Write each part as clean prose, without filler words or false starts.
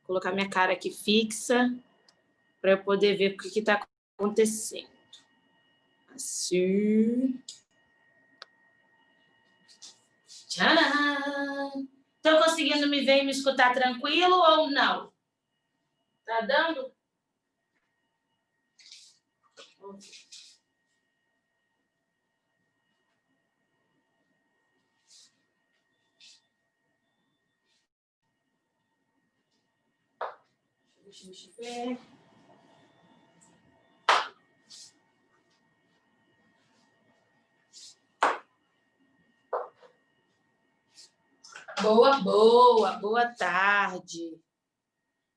colocar minha cara aqui fixa para eu poder ver o que está acontecendo. Assim. Tcharam! Estão conseguindo me ver e me escutar tranquilo ou não? Tá dando? Deixa eu ver. Boa tarde.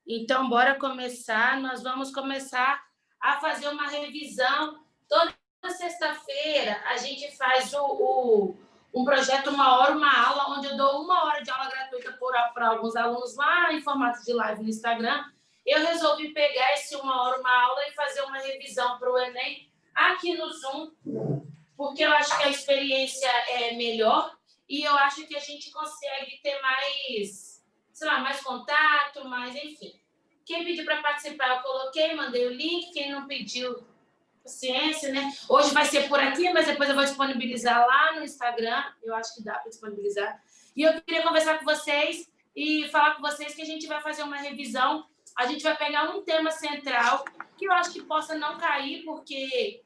Então, bora começar. Nós vamos começar a fazer uma revisão. Toda sexta-feira, a gente faz um projeto, 1 hora, 1 aula, onde eu dou 1 hora de aula gratuita para alguns alunos lá em formato de live no Instagram. Eu resolvi pegar esse 1 hora, 1 aula e fazer uma revisão para o Enem aqui no Zoom, porque eu acho que a experiência é melhor e eu acho que a gente consegue ter mais, sei lá, mais contato, mais, enfim. Quem pediu para participar, eu coloquei, mandei o link. Quem não pediu, paciência, né? Hoje vai ser por aqui, mas depois eu vou disponibilizar lá no Instagram. Eu acho que dá para disponibilizar. E eu queria conversar com vocês e falar com vocês que a gente vai fazer uma revisão. A gente vai pegar um tema central que eu acho que possa não cair, porque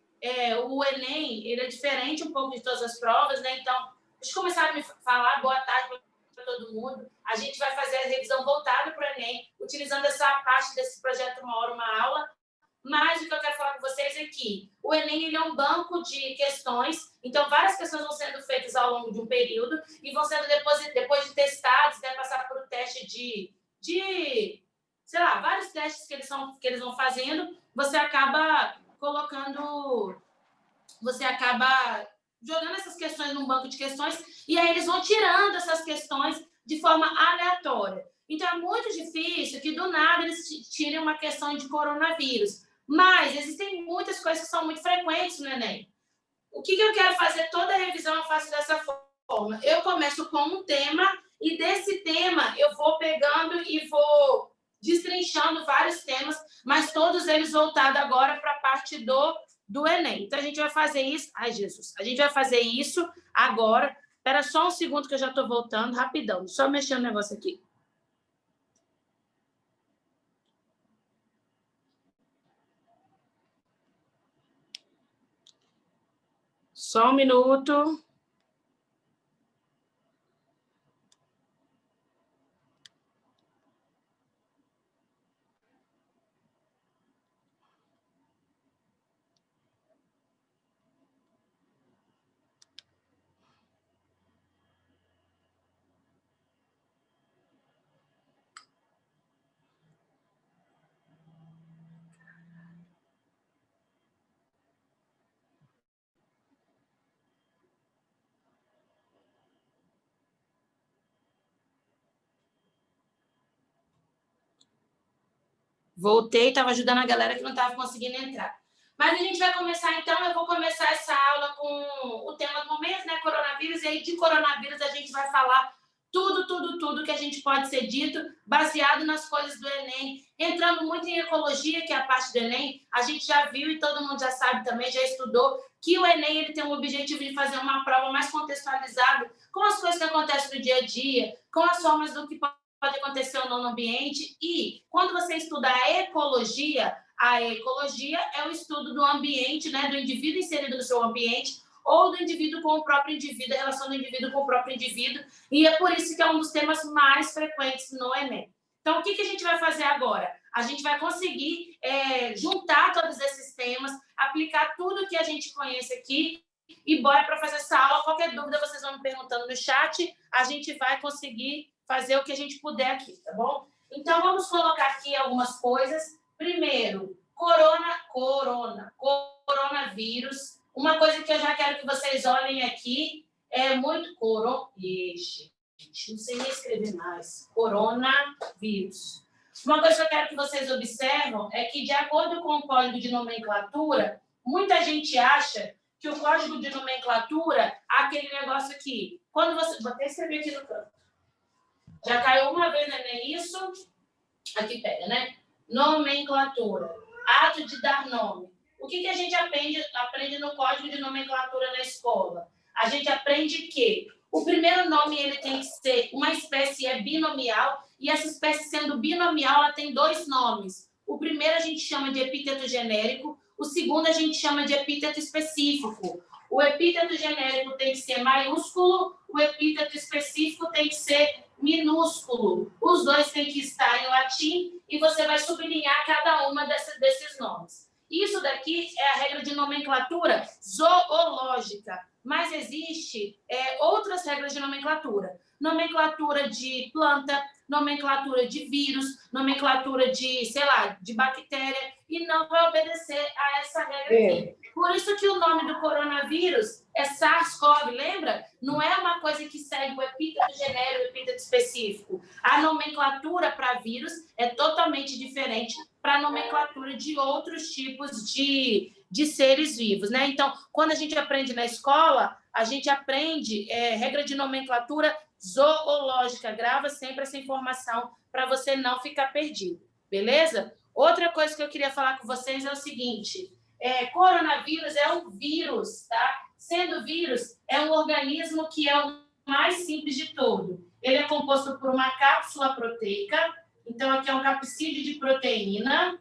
o Enem ele é diferente um pouco de todas as provas, né? Então, deixa eu começar a me falar. Boa tarde para todo mundo. A gente vai fazer a revisão voltada para o Enem, utilizando essa parte desse projeto 1 hora, 1 aula. Mas o que eu quero falar com vocês é que o Enem ele é um banco de questões, então várias questões vão sendo feitas ao longo de um período e vão sendo depois de testados, né, passar por um teste de sei lá, vários testes que eles vão fazendo, você acaba jogando essas questões num banco de questões e aí eles vão tirando essas questões de forma aleatória. Então, é muito difícil que, do nada, eles tirem uma questão de coronavírus. Mas existem muitas coisas que são muito frequentes no Enem. O que eu quero fazer? Toda a revisão eu faço dessa forma. Eu começo com um tema e, desse tema, eu vou pegando e vou destrinchando vários temas, mas todos eles voltados agora para a parte do Enem. Então, a gente vai fazer isso... Ai, Jesus! A gente vai fazer isso agora. Espera só um segundo que eu já estou voltando, rapidão. Só mexer no negócio aqui. Só um minuto. Voltei, estava ajudando a galera que não estava conseguindo entrar. Mas a gente vai começar, então, eu vou começar essa aula com o tema do momento, né, coronavírus, e aí de coronavírus a gente vai falar tudo que a gente pode ser dito, baseado nas coisas do Enem, entrando muito em ecologia, que é a parte do Enem. A gente já viu e todo mundo já sabe também, já estudou, que o Enem ele tem o objetivo de fazer uma prova mais contextualizada com as coisas que acontecem no dia a dia, com as formas do que pode acontecer ou não no ambiente. E quando você estuda a ecologia é o estudo do ambiente, né, do indivíduo inserido no seu ambiente, ou do indivíduo com o próprio indivíduo, a relação do indivíduo com o próprio indivíduo, e é por isso que é um dos temas mais frequentes no Enem. Então, o que a gente vai fazer agora? A gente vai conseguir juntar todos esses temas, aplicar tudo que a gente conhece aqui, e bora para fazer essa aula. Qualquer dúvida, vocês vão me perguntando no chat, a gente vai conseguir fazer o que a gente puder aqui, tá bom? Então, vamos colocar aqui algumas coisas. Primeiro, coronavírus. Uma coisa que eu já quero que vocês olhem aqui é muito gente, não sei nem escrever mais. Coronavírus. Uma coisa que eu quero que vocês observam é que, de acordo com o código de nomenclatura, muita gente acha que o código de nomenclatura é aquele negócio aqui. Quando você... Vou até escrever aqui no canto. Já caiu uma vez, não é isso? Aqui pega, né? Nomenclatura. Ato de dar nome. O que a gente aprende no código de nomenclatura na escola? A gente aprende que o primeiro nome ele tem que ser uma espécie binomial, e essa espécie sendo binomial, ela tem dois nomes. O primeiro a gente chama de epíteto genérico, o segundo a gente chama de epíteto específico. O epíteto genérico tem que ser maiúsculo, o epíteto específico tem que ser minúsculo. Os dois têm que estar em latim e você vai sublinhar cada uma desses nomes. Isso daqui é a regra de nomenclatura zoológica, mas existe outras regras de nomenclatura. Nomenclatura de planta, nomenclatura de vírus, nomenclatura de, sei lá, de bactéria, e não vai obedecer a essa regra aqui. Por isso que o nome do coronavírus é SARS-CoV, lembra? Não é uma coisa que segue o epíteto genérico e o epíteto específico. A nomenclatura para vírus é totalmente diferente para a nomenclatura de outros tipos de seres vivos, né? Então, quando a gente aprende na escola, a gente aprende regra de nomenclatura zoológica. Grava sempre essa informação para você não ficar perdido, beleza? Outra coisa que eu queria falar com vocês é o seguinte: coronavírus é um vírus, tá? Sendo vírus, é um organismo que é o mais simples de todo. Ele é composto por uma cápsula proteica. Então, aqui é um capsídeo de proteína.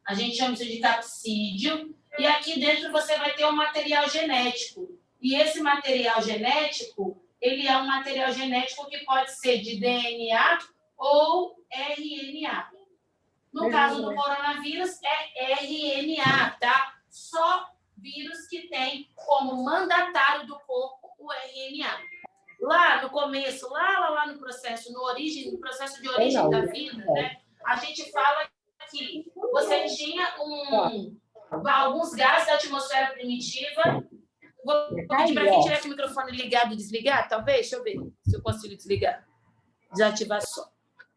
A gente chama isso de capsídeo. E aqui dentro você vai ter um material genético. E esse material genético, ele é um material genético que pode ser de DNA ou RNA. No caso do coronavírus, é RNA, tá? Só vírus que tem como mandatário do corpo o RNA. Lá no começo, lá no processo, no processo de origem da vida, né? A gente fala que você tinha alguns gases da atmosfera primitiva. Vou pedir para quem tiver com o microfone ligado e desligar, talvez. Deixa eu ver se eu consigo desligar. Desativar só.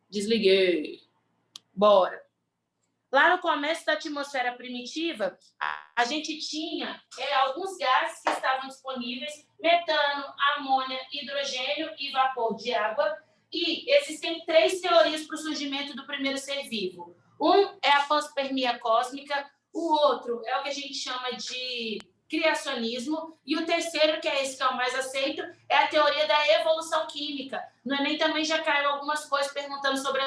Desliguei. Bora. Lá no começo da atmosfera primitiva, a gente tinha alguns gases que estavam disponíveis: metano, amônia, hidrogênio e vapor de água. E existem 3 teorias para o surgimento do primeiro ser vivo. Um é a panspermia cósmica, o outro é o que a gente chama de criacionismo, e o terceiro, que é esse que é o mais aceito, é a teoria da evolução química. No Enem também já caiu algumas coisas perguntando sobre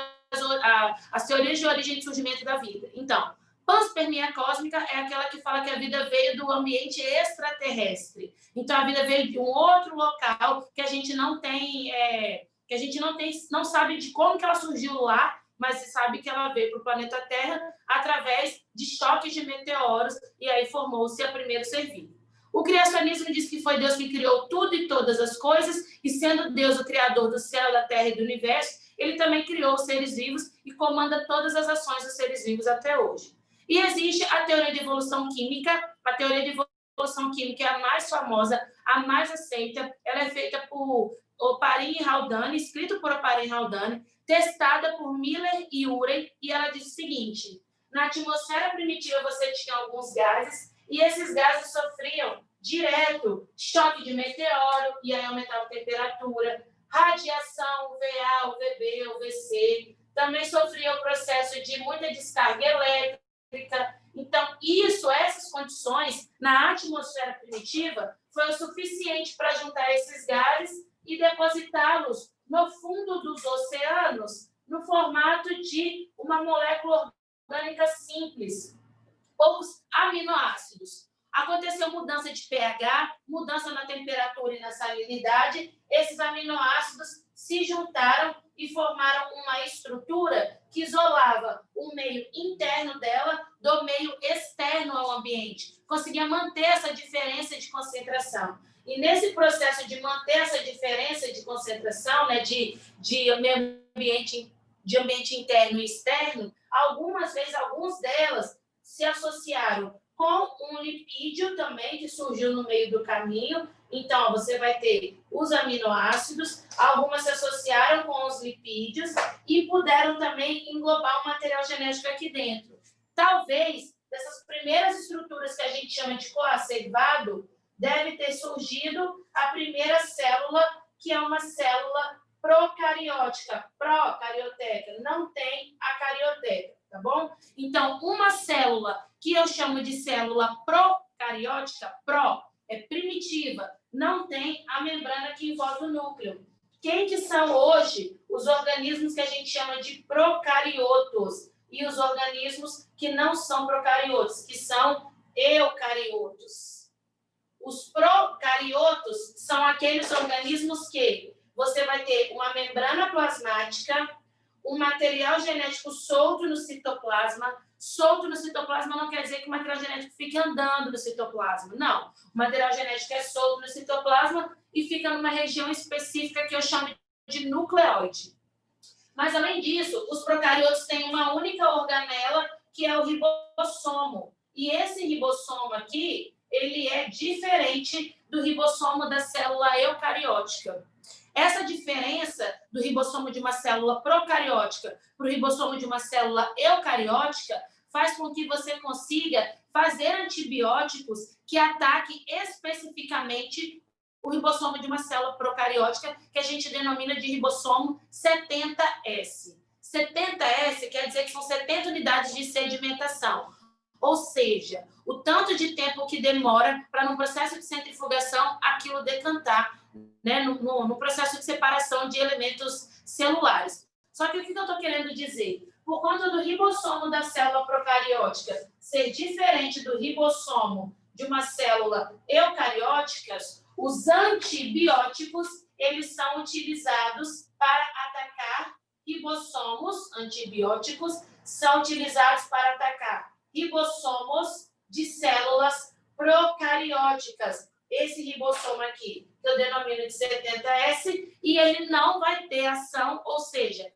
as teorias de origem e surgimento da vida. Então, panspermia cósmica é aquela que fala que a vida veio do ambiente extraterrestre. Então, a vida veio de um outro local que a gente não tem, não sabe de como que ela surgiu lá, mas se sabe que ela veio para o planeta Terra através de choques de meteoros, e aí formou-se a primeiro ser vivo. O criacionismo diz que foi Deus que criou tudo e todas as coisas, e sendo Deus o criador do céu, da terra e do universo, ele também criou os seres vivos e comanda todas as ações dos seres vivos até hoje. E existe a teoria de evolução química. A teoria de evolução química é a mais famosa, a mais aceita. Ela é feita por Oparin e Haldane, escrito por Oparin e Haldane, testada por Miller e Urey, e ela diz o seguinte: na atmosfera primitiva você tinha alguns gases, e esses gases sofriam direto choque de meteoro, e aí aumentava a temperatura, radiação UVA, UVB, UVC, também sofria o processo de muita descarga elétrica. Então, essas condições na atmosfera primitiva foi o suficiente para juntar esses gases e depositá-los no fundo dos oceanos no formato de uma molécula orgânica simples, poucos aminoácidos. Aconteceu mudança de pH, mudança na temperatura e na salinidade. Esses aminoácidos se juntaram e formaram uma estrutura que isolava o meio interno dela do meio externo ao ambiente. Conseguia manter essa diferença de concentração. E nesse processo de manter essa diferença de concentração, né, de ambiente interno e externo, algumas vezes, alguns delas se associaram com um lipídio também, que surgiu no meio do caminho. Então, você vai ter os aminoácidos, algumas se associaram com os lipídios e puderam também englobar o material genético aqui dentro. Talvez, dessas primeiras estruturas que a gente chama de coacervado, deve ter surgido a primeira célula, que é uma célula procariótica, procariótica, não tem carioteca, tá bom? Então, uma célula que eu chamo de célula procariótica, é primitiva, não tem a membrana que envolve o núcleo. Quem que são hoje os organismos que a gente chama de procariotos e os organismos que não são procariotos, que são eucariotos? Os procariotos são aqueles organismos que você vai ter uma membrana plasmática, um material genético solto no citoplasma. Solto no citoplasma não quer dizer que o material genético fique andando no citoplasma. Não. O material genético é solto no citoplasma e fica numa região específica que eu chamo de nucleóide. Mas, além disso, os procariotos têm uma única organela, que é o ribossomo. E esse ribossomo aqui, ele é diferente do ribossomo da célula eucariótica. Essa diferença do ribossomo de uma célula procariótica para o ribossomo de uma célula eucariótica faz com que você consiga fazer antibióticos que ataquem especificamente o ribossomo de uma célula procariótica, que a gente denomina de ribossomo 70S. 70S quer dizer que são 70 unidades de sedimentação. Ou seja, o tanto de tempo que demora para, num processo de centrifugação, aquilo decantar, né, no processo de separação de elementos celulares. Só que o que eu estou querendo dizer? Por conta do ribossomo da célula procariótica ser diferente do ribossomo de uma célula eucariótica, os antibióticos, eles são utilizados para atacar ribossomos. Antibióticos são utilizados para atacar ribossomos de células procarióticas. Esse ribossomo aqui, que eu denomino de 70S, e ele não vai ter ação, ou seja,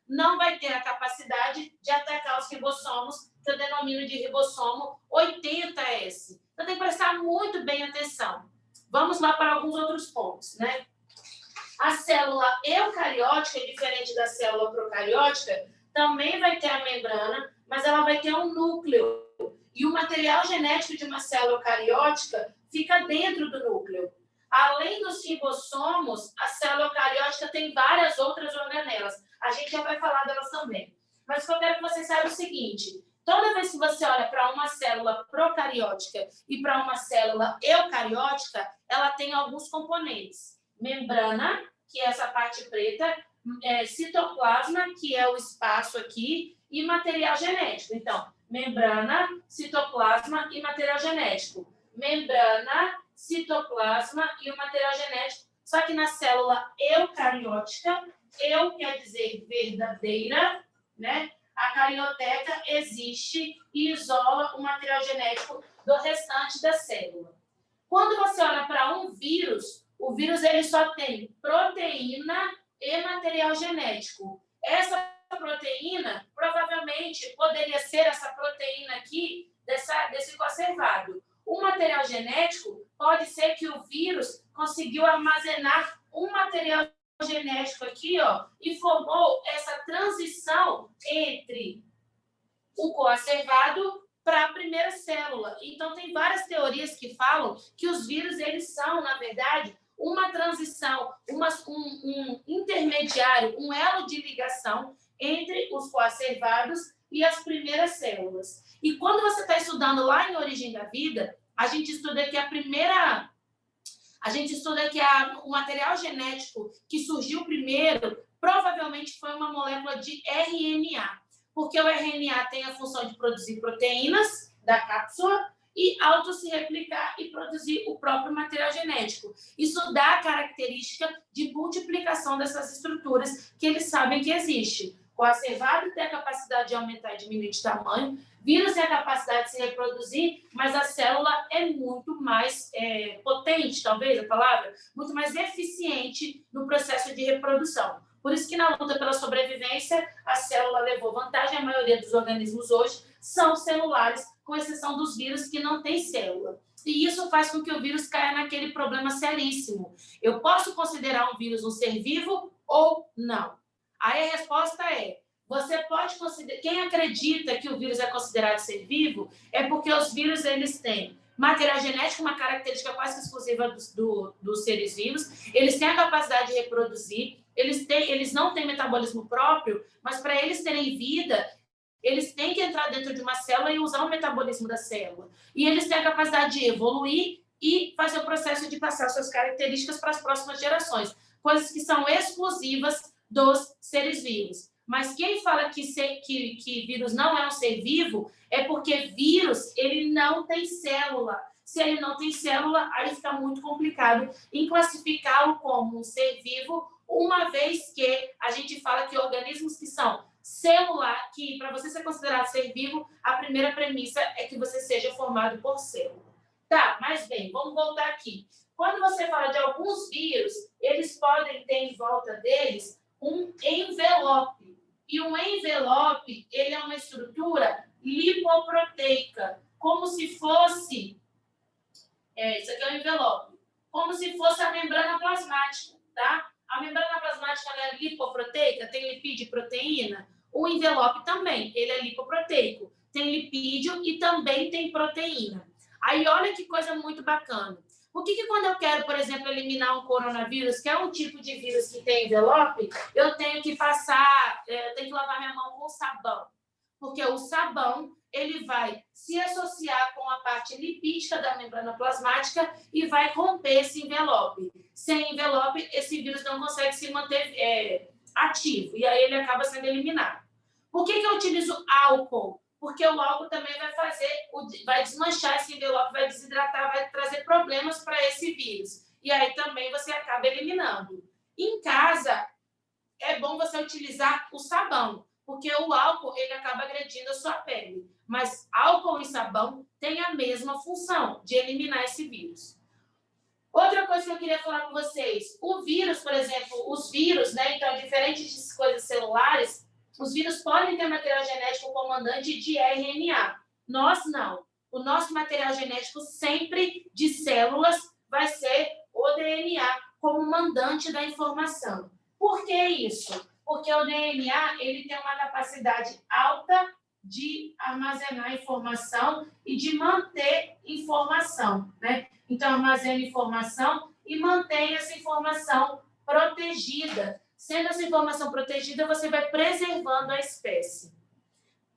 não vai ter a capacidade de atacar os ribossomos, que eu denomino de ribossomo 80S. Então, tem que prestar muito bem atenção. Vamos lá para alguns outros pontos, né? A célula eucariótica, diferente da célula procariótica, também vai ter a membrana, mas ela vai ter um núcleo. E o material genético de uma célula eucariótica fica dentro do núcleo. Além dos ribossomos, a célula eucariótica tem várias outras organelas. A gente já vai falar delas também. Mas eu quero que você saiba o seguinte: toda vez que você olha para uma célula procariótica e para uma célula eucariótica, ela tem alguns componentes. Membrana, que é essa parte preta, citoplasma, que é o espaço aqui, e material genético. Então, membrana, citoplasma e material genético. Membrana, citoplasma e o material genético. Só que na célula eucariótica, eu quer dizer verdadeira, né? A carioteca existe e isola o material genético do restante da célula. Quando você olha para um vírus, o vírus ele só tem proteína e material genético. Essa proteína, provavelmente, poderia ser essa proteína aqui, desse conservado. O material genético pode ser que o vírus conseguiu armazenar um material genético aqui, ó, e formou essa transição entre o coacervado para a primeira célula. Então, tem várias teorias que falam que os vírus, eles são, na verdade, uma transição, um intermediário, um elo de ligação entre os coacervados e as primeiras células. E quando você está estudando lá em Origem da Vida, a gente estuda que o material genético que surgiu primeiro provavelmente foi uma molécula de RNA, porque o RNA tem a função de produzir proteínas da cápsula e auto se replicar e produzir o próprio material genético. Isso dá a característica de multiplicação dessas estruturas que eles sabem que existe. O coacervado tem a capacidade de aumentar e diminuir de tamanho, vírus tem a capacidade de se reproduzir, mas a célula é muito mais potente, talvez a palavra, muito mais eficiente no processo de reprodução. Por isso que na luta pela sobrevivência, a célula levou vantagem. A maioria dos organismos hoje são celulares, com exceção dos vírus que não têm célula. E isso faz com que o vírus caia naquele problema seríssimo. Eu posso considerar um vírus um ser vivo ou não? Aí a resposta é: você pode considerar. Quem acredita que o vírus é considerado ser vivo é porque os vírus eles têm material genético, uma característica quase exclusiva dos seres vivos, eles têm a capacidade de reproduzir, eles não têm metabolismo próprio, mas para eles terem vida, eles têm que entrar dentro de uma célula e usar o metabolismo da célula. E eles têm a capacidade de evoluir e fazer o processo de passar suas características para as próximas gerações, coisas que são exclusivas dos seres vivos. Mas quem fala que vírus não é um ser vivo é porque vírus ele não tem célula. Se ele não tem célula, aí fica muito complicado em classificá-lo como um ser vivo, uma vez que a gente fala que organismos que são celular, que para você ser considerado ser vivo, a primeira premissa é que você seja formado por célula. Tá, mas bem, vamos voltar aqui. Quando você fala de alguns vírus, eles podem ter em volta deles um envelope. E um envelope, ele é uma estrutura lipoproteica, como se fosse... isso aqui é um envelope. Como se fosse a membrana plasmática, tá? A membrana plasmática é lipoproteica, tem lipídio e proteína. O envelope também, ele é lipoproteico. Tem lipídio e também tem proteína. Aí, olha que coisa muito bacana. Por que quando eu quero, por exemplo, eliminar um coronavírus, que é um tipo de vírus que tem envelope, eu tenho que eu tenho que lavar minha mão com sabão? Porque o sabão, ele vai se associar com a parte lipídica da membrana plasmática e vai romper esse envelope. Sem envelope, esse vírus não consegue se manter ativo, e aí ele acaba sendo eliminado. Por que eu utilizo álcool? Porque o álcool também vai desmanchar esse envelope, vai desidratar, vai trazer problemas para esse vírus. E aí também você acaba eliminando. Em casa, é bom você utilizar o sabão, porque o álcool ele acaba agredindo a sua pele. Mas álcool e sabão têm a mesma função de eliminar esse vírus. Outra coisa que eu queria falar com vocês, o vírus, por exemplo, os vírus, né? Então, diferente de coisas celulares, os vírus podem ter material genético comandante de RNA. Nós não. O nosso material genético sempre de células vai ser o DNA como mandante da informação. Por que isso? Porque o DNA ele tem uma capacidade alta de armazenar informação e de manter informação, né? Então, armazena informação e mantém essa informação protegida. Sendo essa informação protegida, você vai preservando a espécie.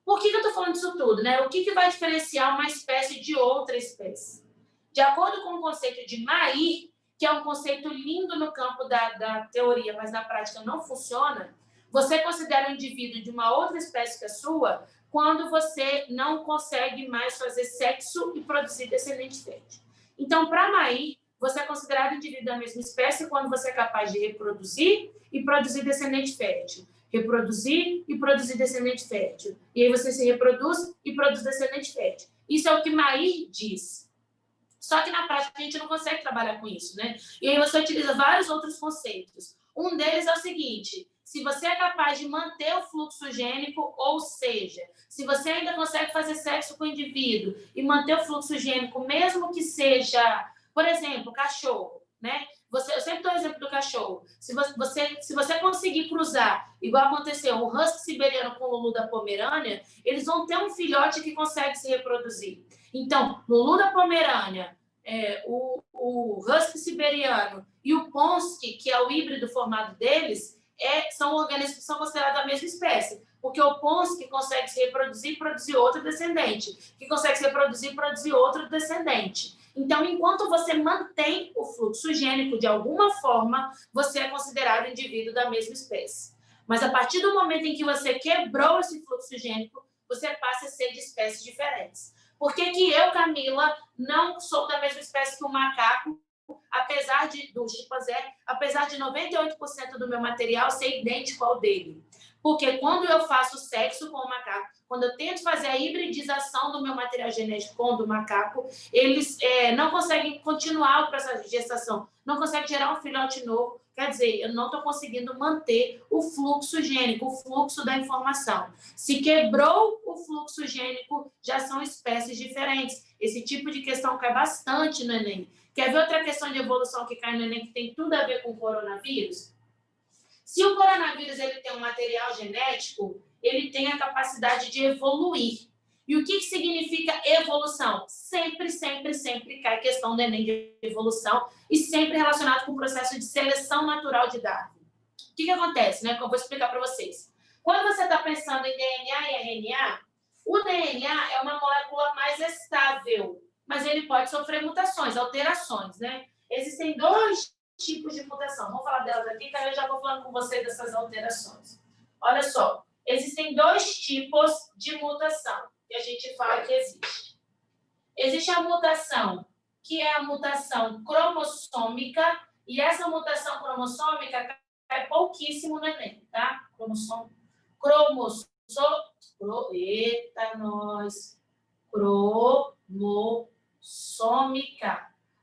Por que eu estou falando disso tudo, né? O que vai diferenciar uma espécie de outra espécie? De acordo com o conceito de Mayr, que é um conceito lindo no campo da teoria, mas na prática não funciona, você considera um indivíduo de uma outra espécie que a sua quando você não consegue mais fazer sexo e produzir descendente fértil. Então, para Mayr, você é considerado indivíduo da mesma espécie quando você é capaz de reproduzir e produzir descendente fértil. Reproduzir e produzir descendente fértil. E aí você se reproduz e produz descendente fértil. Isso é o que Mayr diz. Só que na prática a gente não consegue trabalhar com isso, né? E aí você utiliza vários outros conceitos. Um deles é o seguinte: se você é capaz de manter o fluxo gênico, ou seja, se você ainda consegue fazer sexo com o indivíduo e manter o fluxo gênico, mesmo que seja, por exemplo, cachorro, né? Eu sempre dou o exemplo do cachorro. Se você conseguir cruzar, igual aconteceu, o husky siberiano com o Lulu da Pomerânia, eles vão ter um filhote que consegue se reproduzir. Então, Lulu da Pomerânia, o husky siberiano e o Pomsky, que é o híbrido formado deles, são organismos que são considerados a mesma espécie. Porque o Pomsky consegue se reproduzir e produzir outro descendente, que consegue se reproduzir e produzir outro descendente. Então, enquanto você mantém o fluxo gênico de alguma forma, você é considerado indivíduo da mesma espécie. Mas a partir do momento em que você quebrou esse fluxo gênico, você passa a ser de espécies diferentes. Por que eu, Camila, não sou da mesma espécie que o macaco, do chimpanzé, apesar de 98% do meu material ser idêntico ao dele? Porque quando eu faço sexo com o macaco, quando eu tento fazer a hibridização do meu material genético com o do macaco, eles não conseguem continuar o processo de gestação, não conseguem gerar um filhote novo. Quer dizer, eu não estou conseguindo manter o fluxo gênico, o fluxo da informação. Se quebrou o fluxo gênico, já são espécies diferentes. Esse tipo de questão cai bastante no Enem. Quer ver outra questão de evolução que cai no Enem que tem tudo a ver com o coronavírus? Se o coronavírus ele tem um material genético, ele tem a capacidade de evoluir. E o que significa evolução? Sempre, sempre, sempre cai a questão do Enem de evolução e sempre relacionado com o processo de seleção natural de Darwin. O que acontece, né? Que eu vou explicar para vocês. Quando você está pensando em DNA e RNA, o DNA é uma molécula mais estável, mas ele pode sofrer mutações, alterações, né? Existem dois tipos de mutação. Vamos falar delas aqui, que aí eu já vou falando com vocês dessas alterações. Olha só, existem dois tipos de mutação que a gente fala que existe. Existe a mutação, que é a mutação cromossômica, e essa mutação cromossômica cai pouquíssimo no Enem, tá? Cromossômica.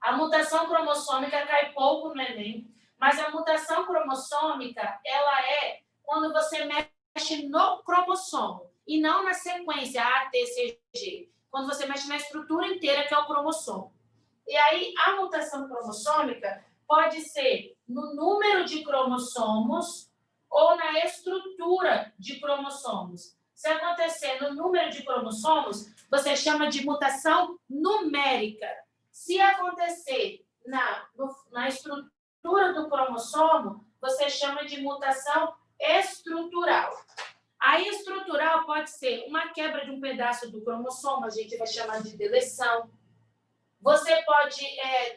A mutação cromossômica cai pouco no Enem, mas a mutação cromossômica, ela é quando você mexe no cromossomo e não na sequência A, T, C, G. Quando você mexe na estrutura inteira, que é o cromossomo. E aí, a mutação cromossômica pode ser no número de cromossomos ou na estrutura de cromossomos. Se acontecer no número de cromossomos, você chama de mutação numérica. Se acontecer na estrutura do cromossomo, você chama de mutação estrutural. A estrutural pode ser uma quebra de um pedaço do cromossomo, a gente vai chamar de deleção. Você pode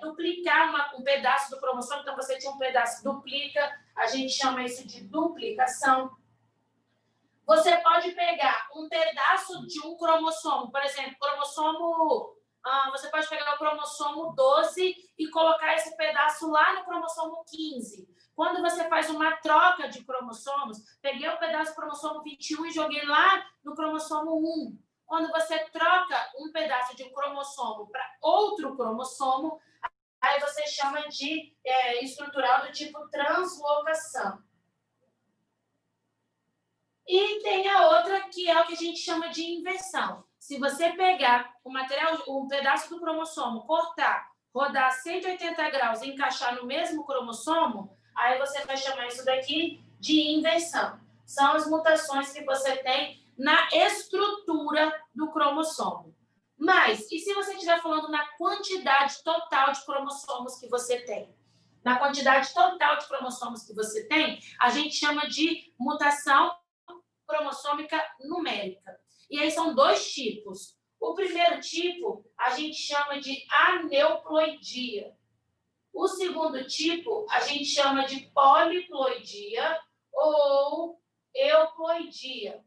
duplicar um pedaço do cromossomo, então você tinha um pedaço, duplica, a gente chama isso de duplicação. Você pode pegar um pedaço de um cromossomo, por exemplo, você pode pegar o cromossomo 12 e colocar esse pedaço lá no cromossomo 15. Quando você faz uma troca de cromossomos, peguei o pedaço do cromossomo 21 e joguei lá no cromossomo 1. Quando você troca um pedaço de um cromossomo para outro cromossomo, aí você chama de estrutural do tipo translocação. E tem a outra, que é o que a gente chama de inversão. Se você pegar um pedaço do cromossomo, cortar, rodar 180 graus e encaixar no mesmo cromossomo, aí você vai chamar isso daqui de inversão. São as mutações que você tem na estrutura do cromossomo. Mas, e se você estiver falando na quantidade total de cromossomos que você tem? Na quantidade total de cromossomos que você tem, a gente chama de mutação cromossômica numérica. E aí são dois tipos. O primeiro tipo a gente chama de aneuploidia. O segundo tipo a gente chama de poliploidia ou euploidia.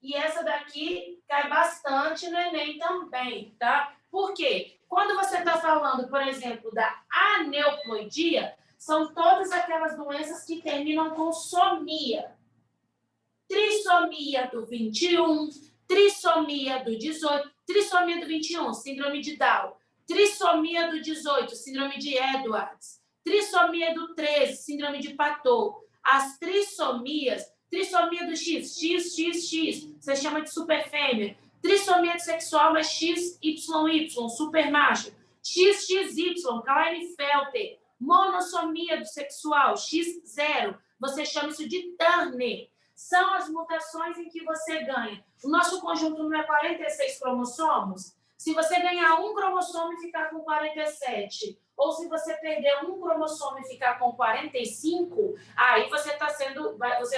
E essa daqui cai bastante no Enem também, tá? Por quê? Quando você está falando, por exemplo, da aneuploidia, são todas aquelas doenças que terminam com somia. Trissomia do 21, trissomia do 18, trissomia do 21, síndrome de Down, trissomia do 18, síndrome de Edwards, trissomia do 13, síndrome de Patou. As trissomias, trissomia do X, você chama de superfêmea, trissomia sexual é XYY, supermacho, XXY, Klinefelter, monossomia do sexual, X0, você chama isso de Turner. São as mutações em que você ganha. O nosso conjunto não é 46 cromossomos? Se você ganhar um cromossomo e ficar com 47, ou se você perder um cromossomo e ficar com 45, aí você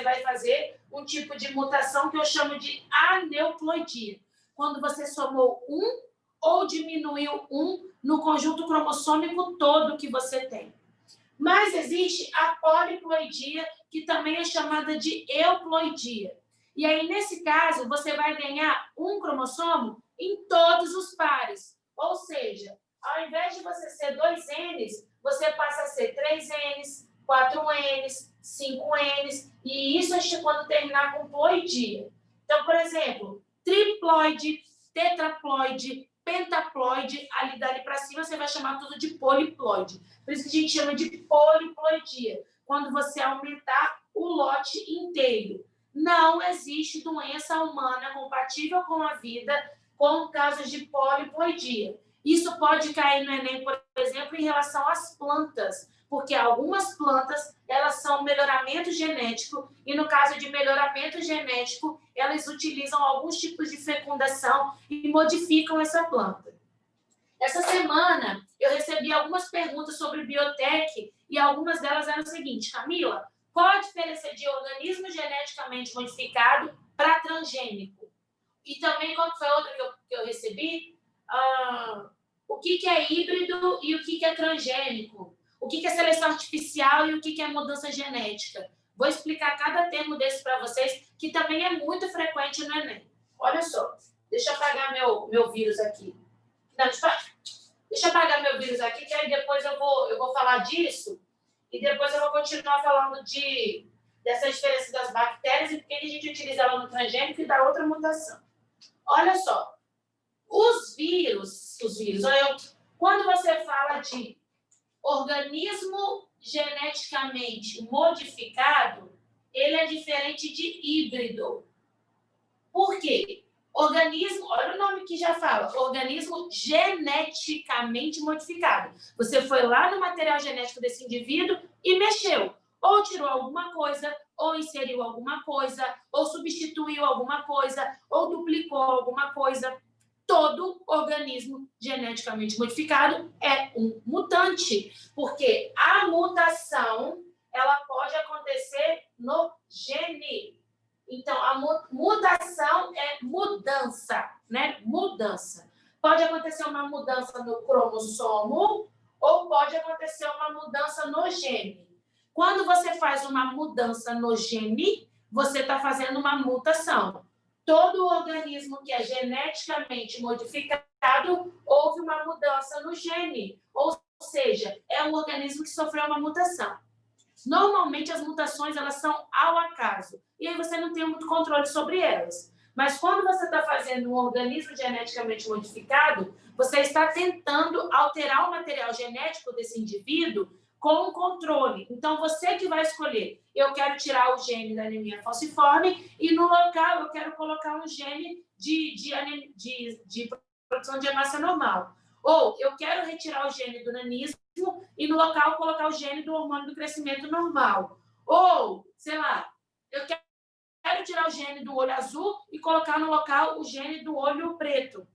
vai fazer um tipo de mutação que eu chamo de aneuploidia. Quando você somou um ou diminuiu um no conjunto cromossômico todo que você tem. Mas existe a poliploidia, que também é chamada de euploidia. E aí, nesse caso, você vai ganhar um cromossomo em todos os pares. Ou seja, ao invés de você ser 2 Ns, você passa a ser 3 Ns, 4 Ns, 5 Ns, e isso é quando terminar com ploidia. Então, por exemplo, triploide, tetraploide, pentaploide, dali para cima você vai chamar tudo de poliploide. Por isso que a gente chama de poliploidia, quando você aumentar o lote inteiro. Não existe doença humana compatível com a vida com casos de poliploidia. Isso pode cair no Enem, por exemplo, em relação às plantas, porque algumas plantas, elas são melhoramento genético, e no caso de melhoramento genético, elas utilizam alguns tipos de fecundação e modificam essa planta. Essa semana, eu recebi algumas perguntas sobre biotech, e algumas delas eram o seguinte: Camila, Qual a diferença de organismo geneticamente modificado para transgênico? E também, qual foi a outra que eu recebi? O que é híbrido e o que é transgênico? O que é seleção artificial e o que é mudança genética? Vou explicar cada termo desse para vocês, que também é muito frequente no Enem. Olha só, deixa eu apagar meu vírus aqui. Não, deixa eu apagar meu vírus aqui, que aí depois eu vou falar disso e depois eu vou continuar falando dessa diferença das bactérias e por que a gente utiliza ela no transgênico e da outra mutação. Olha só, os vírus, olha, quando você fala de organismo geneticamente modificado, ele é diferente de híbrido. Por quê? Organismo, olha o nome que já fala, organismo geneticamente modificado. Você foi lá no material genético desse indivíduo e mexeu. Ou tirou alguma coisa, ou inseriu alguma coisa, ou substituiu alguma coisa, ou duplicou alguma coisa. Todo organismo geneticamente modificado é um mutante, porque a mutação ela pode acontecer no gene. Então, a mutação é mudança, né? Mudança. Pode acontecer uma mudança no cromossomo ou pode acontecer uma mudança no gene. Quando você faz uma mudança no gene, você está fazendo uma mutação. Todo organismo que é geneticamente modificado, houve uma mudança no gene. Ou seja, é um organismo que sofreu uma mutação. Normalmente, as mutações elas são ao acaso. E aí você não tem muito controle sobre elas. Mas quando você está fazendo um organismo geneticamente modificado, você está tentando alterar o material genético desse indivíduo com controle. Então, você que vai escolher. Eu quero tirar o gene da anemia falciforme e no local eu quero colocar um gene de produção de hemácia normal. Ou eu quero retirar o gene do nanismo e no local colocar o gene do hormônio do crescimento normal. Ou, sei lá, eu quero tirar o gene do olho azul e colocar no local o gene do olho preto.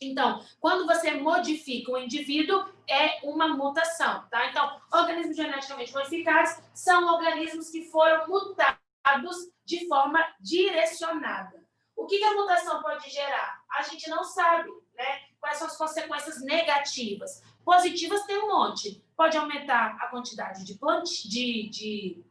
Então, quando você modifica o indivíduo, é uma mutação, tá? Então, organismos geneticamente modificados são organismos que foram mutados de forma direcionada. O que a mutação pode gerar? A gente não sabe, né? Quais são as consequências negativas? Positivas tem um monte. Pode aumentar a quantidade de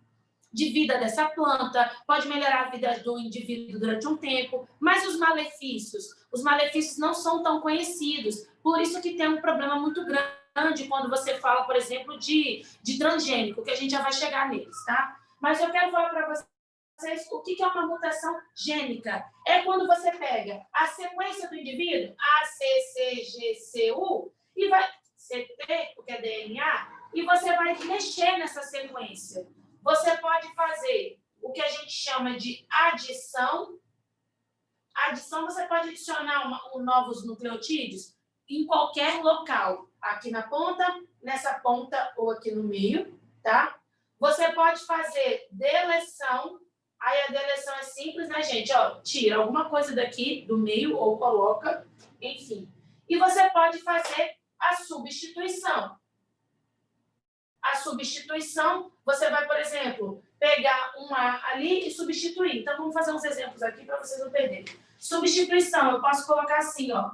vida dessa planta, pode melhorar a vida do indivíduo durante um tempo, mas os malefícios não são tão conhecidos. Por isso que tem um problema muito grande quando você fala, por exemplo, de transgênico, que a gente já vai chegar neles, tá? Mas eu quero falar para vocês o que é uma mutação gênica. É quando você pega a sequência do indivíduo, A, C, C, G, C, U, e vai CT, porque é DNA, e você vai mexer nessa sequência. Você pode fazer o que a gente chama de adição. Adição, você pode adicionar novos nucleotídeos em qualquer local. Aqui na ponta, nessa ponta ou aqui no meio, tá? Você pode fazer deleção. Aí a deleção é simples, né, gente? Ó, tira alguma coisa daqui do meio ou coloca, enfim. E você pode fazer a substituição. A substituição, você vai, por exemplo, pegar um A ali e substituir. Então, vamos fazer uns exemplos aqui para vocês não perderem. Substituição, eu posso colocar assim, ó.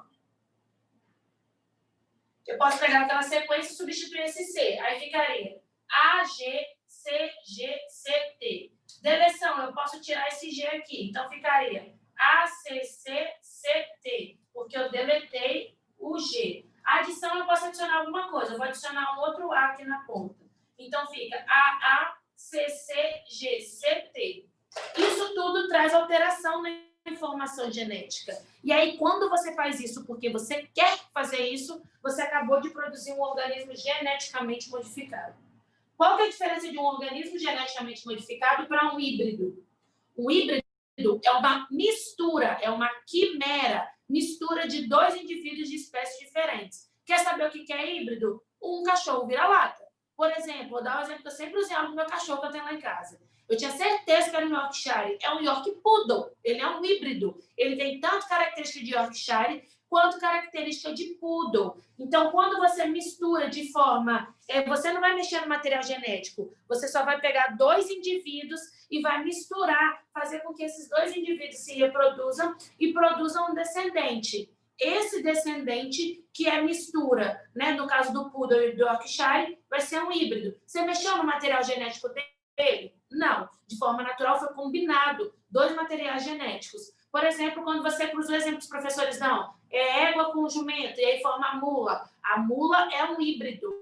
Eu posso pegar aquela sequência e substituir esse C. Aí ficaria A, G, C, G, C, T. Deleção, eu posso tirar esse G aqui. Então, ficaria A, C, C, C, T. Porque eu deletei o G. Adição, eu posso adicionar alguma coisa. Eu vou adicionar um outro A aqui na ponta. Então, fica A, C, C, G, C, T. Isso tudo traz alteração na informação genética. E aí, quando você faz isso porque você quer fazer isso, você acabou de produzir um organismo geneticamente modificado. Qual que é a diferença de um organismo geneticamente modificado para um híbrido? Um híbrido é uma mistura, é uma quimera, mistura de dois indivíduos de espécies diferentes. Quer saber o que é híbrido? Um cachorro vira-lata. Por exemplo, vou dar um exemplo que eu sempre usei no meu cachorro que eu tenho lá em casa. Eu tinha certeza que era um Yorkshire. É um York Poodle. Ele é um híbrido. Ele tem tanto característica de Yorkshire quanto característica de poodle. Então, quando você mistura de forma... você não vai mexer no material genético, você só vai pegar 2 indivíduos e vai misturar, fazer com que esses 2 indivíduos se reproduzam e produzam um descendente. Esse descendente, que é mistura, né? No caso do Poodle e do Yorkshire, vai ser um híbrido. Você mexeu no material genético dele? Não. De forma natural, foi combinado 2 materiais genéticos. Por exemplo, quando você cruza o exemplo dos professores, não, é égua com jumento, e aí forma a mula. A mula é um híbrido.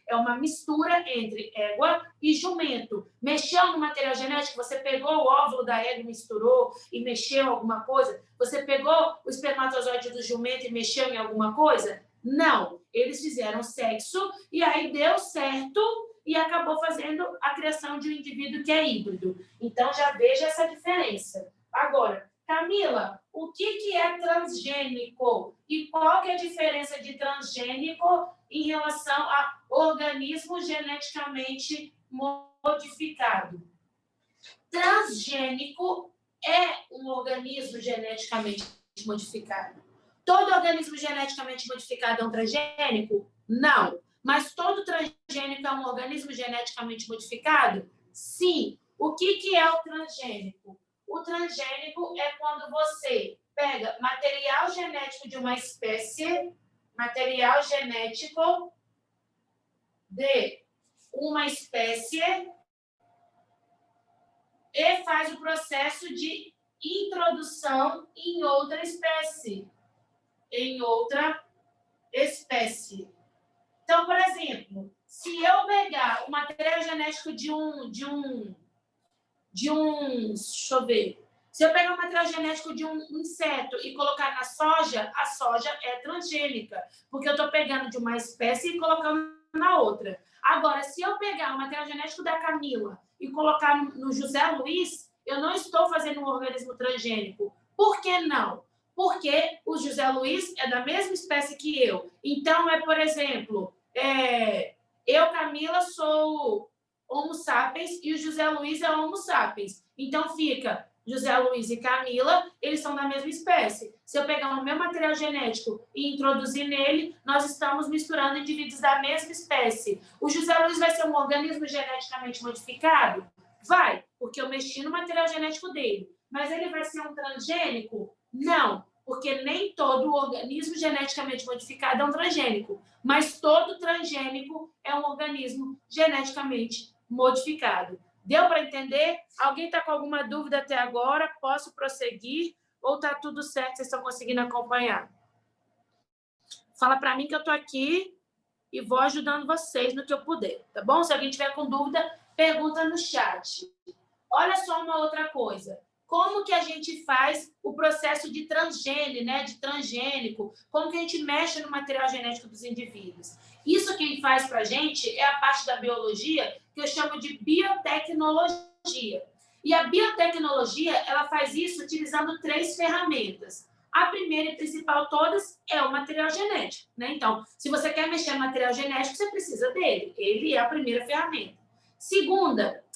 É uma mistura entre égua e jumento. Mexeu no material genético, você pegou o óvulo da égua e misturou e mexeu em alguma coisa? Você pegou o espermatozoide do jumento e mexeu em alguma coisa? Não. Eles fizeram sexo e aí deu certo e acabou fazendo a criação de um indivíduo que é híbrido. Então, já veja essa diferença. Agora, Camila, o que é transgênico? E qual que é a diferença de transgênico em relação a organismo geneticamente modificado? Transgênico é um organismo geneticamente modificado. Todo organismo geneticamente modificado é um transgênico? Não. Mas todo transgênico é um organismo geneticamente modificado? Sim. O que é o transgênico? O transgênico é quando você pega material genético de uma espécie, material genético de uma espécie e faz o processo de introdução em outra espécie. Então, por exemplo, se eu pegar o material genético deixa eu ver. Se eu pegar o material genético de um inseto e colocar na soja, a soja é transgênica, porque eu estou pegando de uma espécie e colocando na outra. Agora, se eu pegar o material genético da Camila e colocar no José Luiz, eu não estou fazendo um organismo transgênico. Por que não? Porque o José Luiz é da mesma espécie que eu. Então, por exemplo, eu, Camila, sou Homo sapiens e o José Luiz é Homo sapiens. Então, fica José Luiz e Camila, eles são da mesma espécie. Se eu pegar o meu material genético e introduzir nele, nós estamos misturando indivíduos da mesma espécie. O José Luiz vai ser um organismo geneticamente modificado? Vai, porque eu mexi no material genético dele. Mas ele vai ser um transgênico? Não, porque nem todo organismo geneticamente modificado é um transgênico. Mas todo transgênico é um organismo geneticamente modificado. Deu para entender? Alguém está com alguma dúvida até agora? Posso prosseguir? Ou está tudo certo? Vocês estão conseguindo acompanhar? Fala para mim que eu estou aqui e vou ajudando vocês no que eu puder, tá bom? Se alguém tiver com dúvida, pergunta no chat. Olha só uma outra coisa. Como que a gente faz o processo de transgênio, né? De transgênico? Como que a gente mexe no material genético dos indivíduos? Isso quem faz para a gente é a parte da biologia que eu chamo de biotecnologia. E a biotecnologia, ela faz isso utilizando 3 ferramentas. A primeira e principal todas é o material genético, né? Então, se você quer mexer no material genético, você precisa dele. Ele é a primeira ferramenta.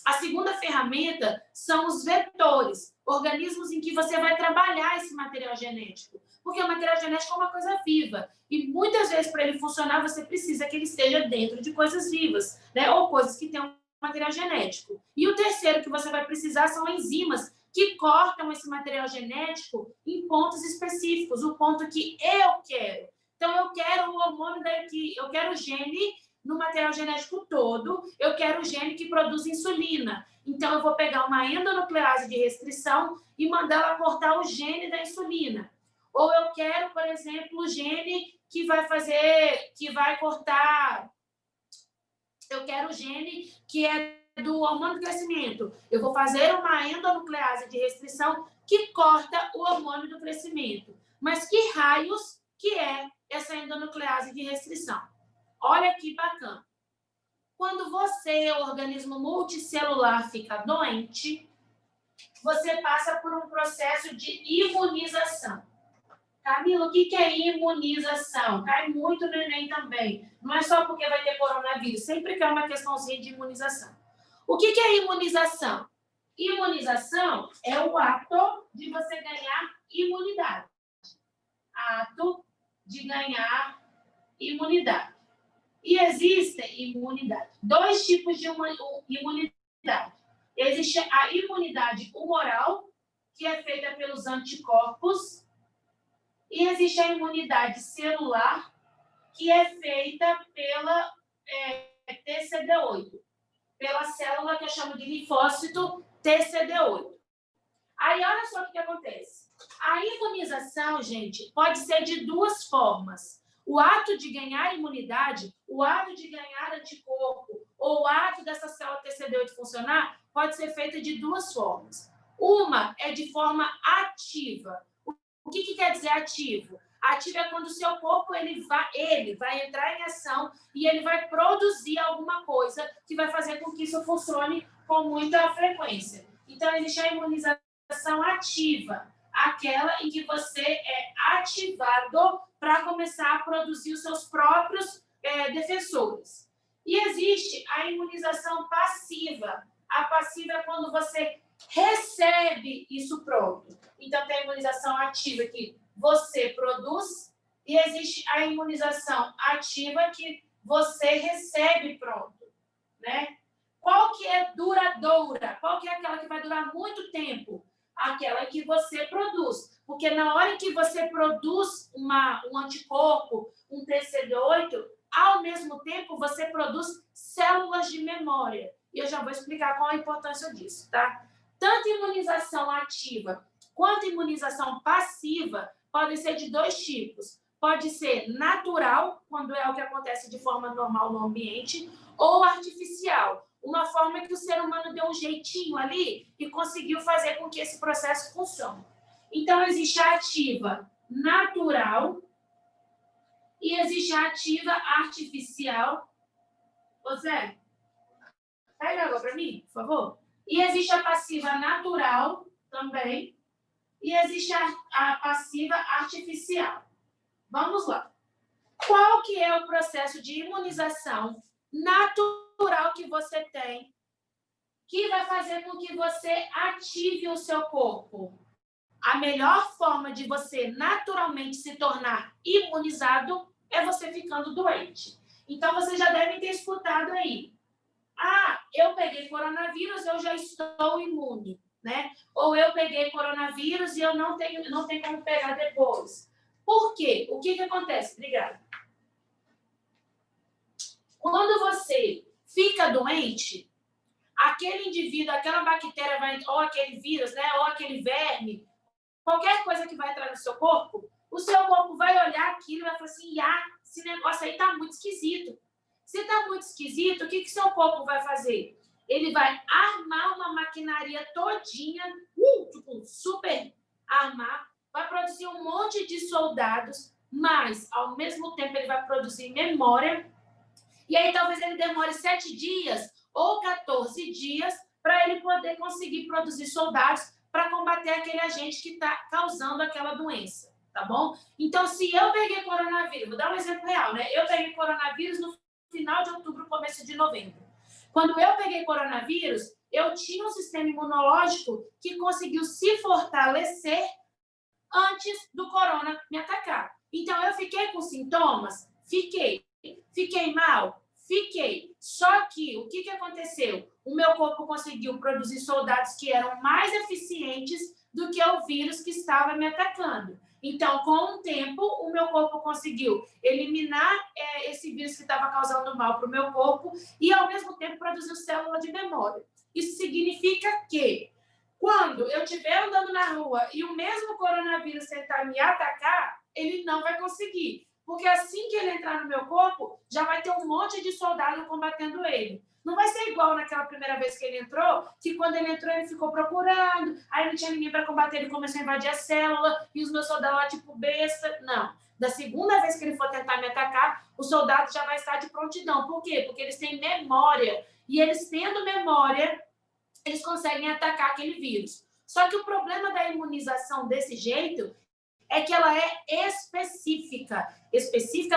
A segunda ferramenta são os vetores, organismos em que você vai trabalhar esse material genético. Porque o material genético é uma coisa viva. E muitas vezes, para ele funcionar, você precisa que ele esteja dentro de coisas vivas, né? Ou coisas que tenham material genético. E o terceiro que você vai precisar são enzimas que cortam esse material genético em pontos específicos, o ponto que eu quero. Então, eu quero o hormônio daqui, eu quero o gene no material genético todo, eu quero o gene que produz insulina. Então, eu vou pegar uma endonuclease de restrição e mandar ela cortar o gene da insulina. Ou eu quero, por exemplo, o gene que vai cortar... Eu quero o gene que é do hormônio do crescimento. Eu vou fazer uma endonuclease de restrição que corta o hormônio do crescimento. Mas que raios que é essa endonuclease de restrição? Olha que bacana. Quando você, o organismo multicelular, fica doente, você passa por um processo de imunização. Camila, o que é imunização? Cai muito no Enem também. Não é só porque vai ter coronavírus, sempre cai uma questãozinha de imunização. O que é imunização? Imunização é o ato de você ganhar imunidade. Ato de ganhar imunidade. E existem dois tipos de imunidade. Existe a imunidade humoral, que é feita pelos anticorpos, e existe a imunidade celular, que é feita pela TCD8, pela célula que eu chamo de linfócito TCD8. Aí, olha só o que acontece. A imunização, gente, pode ser de duas formas. O ato de ganhar imunidade, o ato de ganhar anticorpo, ou o ato dessa célula TCD8 funcionar, pode ser feita de duas formas. Uma é de forma ativa. O que quer dizer ativo? Ativo é quando o seu corpo ele vai entrar em ação e ele vai produzir alguma coisa que vai fazer com que isso funcione com muita frequência. Então, existe a imunização ativa, aquela em que você é ativado para começar a produzir os seus próprios defensores. E existe a imunização passiva. A passiva é quando você recebe isso pronto. Então, tem a imunização ativa que você produz e existe a imunização ativa que você recebe pronto, né? Qual que é duradoura? Qual que é aquela que vai durar muito tempo? Aquela que você produz. Porque na hora que você produz um anticorpo, um TCD8, ao mesmo tempo você produz células de memória. E eu já vou explicar qual a importância disso, tá? Tanto imunização ativa quanto imunização passiva podem ser de dois tipos. Pode ser natural, quando é o que acontece de forma normal no ambiente, ou artificial, uma forma que o ser humano deu um jeitinho ali e conseguiu fazer com que esse processo funcione. Então, existe a ativa natural e existe a ativa artificial. Ô Zé, pega água para mim, por favor. E existe a passiva natural também. E existe a passiva artificial. Vamos lá. Qual que é o processo de imunização natural que você tem que vai fazer com que você ative o seu corpo? A melhor forma de você naturalmente se tornar imunizado é você ficando doente. Então, vocês já devem ter escutado aí. Ah, eu peguei coronavírus, eu já estou imune, né? Ou eu peguei coronavírus e eu não tenho como pegar depois. Por quê? O que acontece? Obrigada. Quando você fica doente, aquele indivíduo, aquela bactéria, ou aquele vírus, né? Ou aquele verme, qualquer coisa que vai entrar no seu corpo, o seu corpo vai olhar aquilo e vai falar assim, esse negócio aí está muito esquisito. Se está muito esquisito, o que seu corpo vai fazer? Ele vai armar uma maquinaria todinha, tipo, super armar, vai produzir um monte de soldados, mas, ao mesmo tempo, ele vai produzir memória. E aí, talvez ele demore 7 dias ou 14 dias para ele poder conseguir produzir soldados para combater aquele agente que está causando aquela doença, tá bom? Então, se eu peguei coronavírus, vou dar um exemplo real, né? Eu peguei coronavírus no final de outubro, começo de novembro. Quando eu peguei coronavírus, eu tinha um sistema imunológico que conseguiu se fortalecer antes do corona me atacar. Então, eu fiquei com sintomas? Fiquei. Fiquei mal? Fiquei. Só que, o que aconteceu? O meu corpo conseguiu produzir soldados que eram mais eficientes do que o vírus que estava me atacando. Então, com o tempo, o meu corpo conseguiu eliminar esse vírus que estava causando mal para o meu corpo e, ao mesmo tempo, produziu célula de memória. Isso significa que, quando eu estiver andando na rua e o mesmo coronavírus tentar me atacar, ele não vai conseguir. Porque assim que ele entrar no meu corpo, já vai ter um monte de soldado combatendo ele. Não vai ser igual naquela primeira vez que ele entrou, que quando ele entrou, ele ficou procurando, aí não tinha ninguém para combater, ele começou a invadir a célula, e os meus soldados lá, tipo, besta. Não. Da segunda vez que ele for tentar me atacar, o soldado já vai estar de prontidão. Por quê? Porque eles têm memória. E eles tendo memória, eles conseguem atacar aquele vírus. Só que o problema da imunização desse jeito é que ela é específica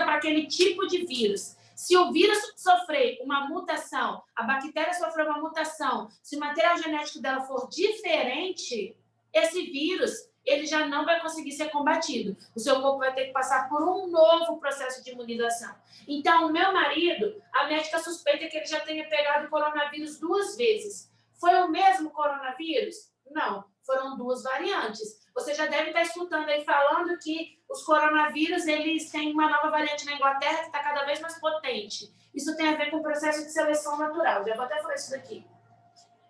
para aquele tipo de vírus. Se o vírus sofrer uma mutação, a bactéria sofrer uma mutação, se o material genético dela for diferente, esse vírus ele já não vai conseguir ser combatido. O seu corpo vai ter que passar por um novo processo de imunização. Então, o meu marido, a médica suspeita que ele já tenha pegado o coronavírus 2 vezes. Foi o mesmo coronavírus? Não, foram 2 variantes. Você já deve estar escutando aí falando que os coronavírus, eles têm uma nova variante na Inglaterra que está cada vez mais potente. Isso tem a ver com o processo de seleção natural. Já vou até falar isso daqui.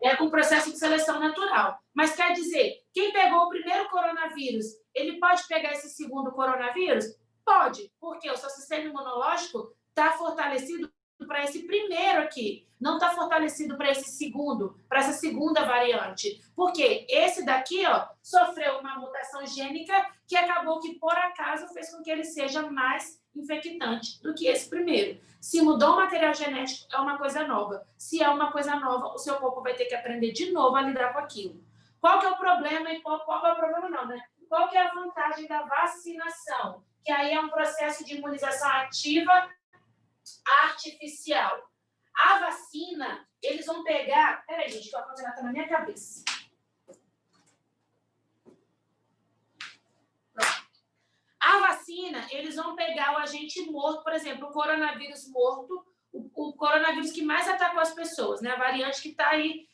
É com o processo de seleção natural. Mas quer dizer, quem pegou o primeiro coronavírus, ele pode pegar esse segundo coronavírus? Pode, porque o seu sistema imunológico está fortalecido para esse primeiro aqui, não está fortalecido para esse segundo, para essa segunda variante. Porque esse daqui, ó, sofreu uma mutação gênica que acabou que, por acaso, fez com que ele seja mais infectante do que esse primeiro. Se mudou o material genético, é uma coisa nova. Se é uma coisa nova, o seu corpo vai ter que aprender de novo a lidar com aquilo. Qual que é o problema e qual é o problema não, né? Qual que é a vantagem da vacinação? Que aí é um processo de imunização ativa artificial. A vacina, eles vão pegar... Peraí, gente, que o ar-condicionado está na minha cabeça. A vacina, eles vão pegar o agente morto, por exemplo, o coronavírus morto, o coronavírus que mais atacou as pessoas, né? A variante que está aí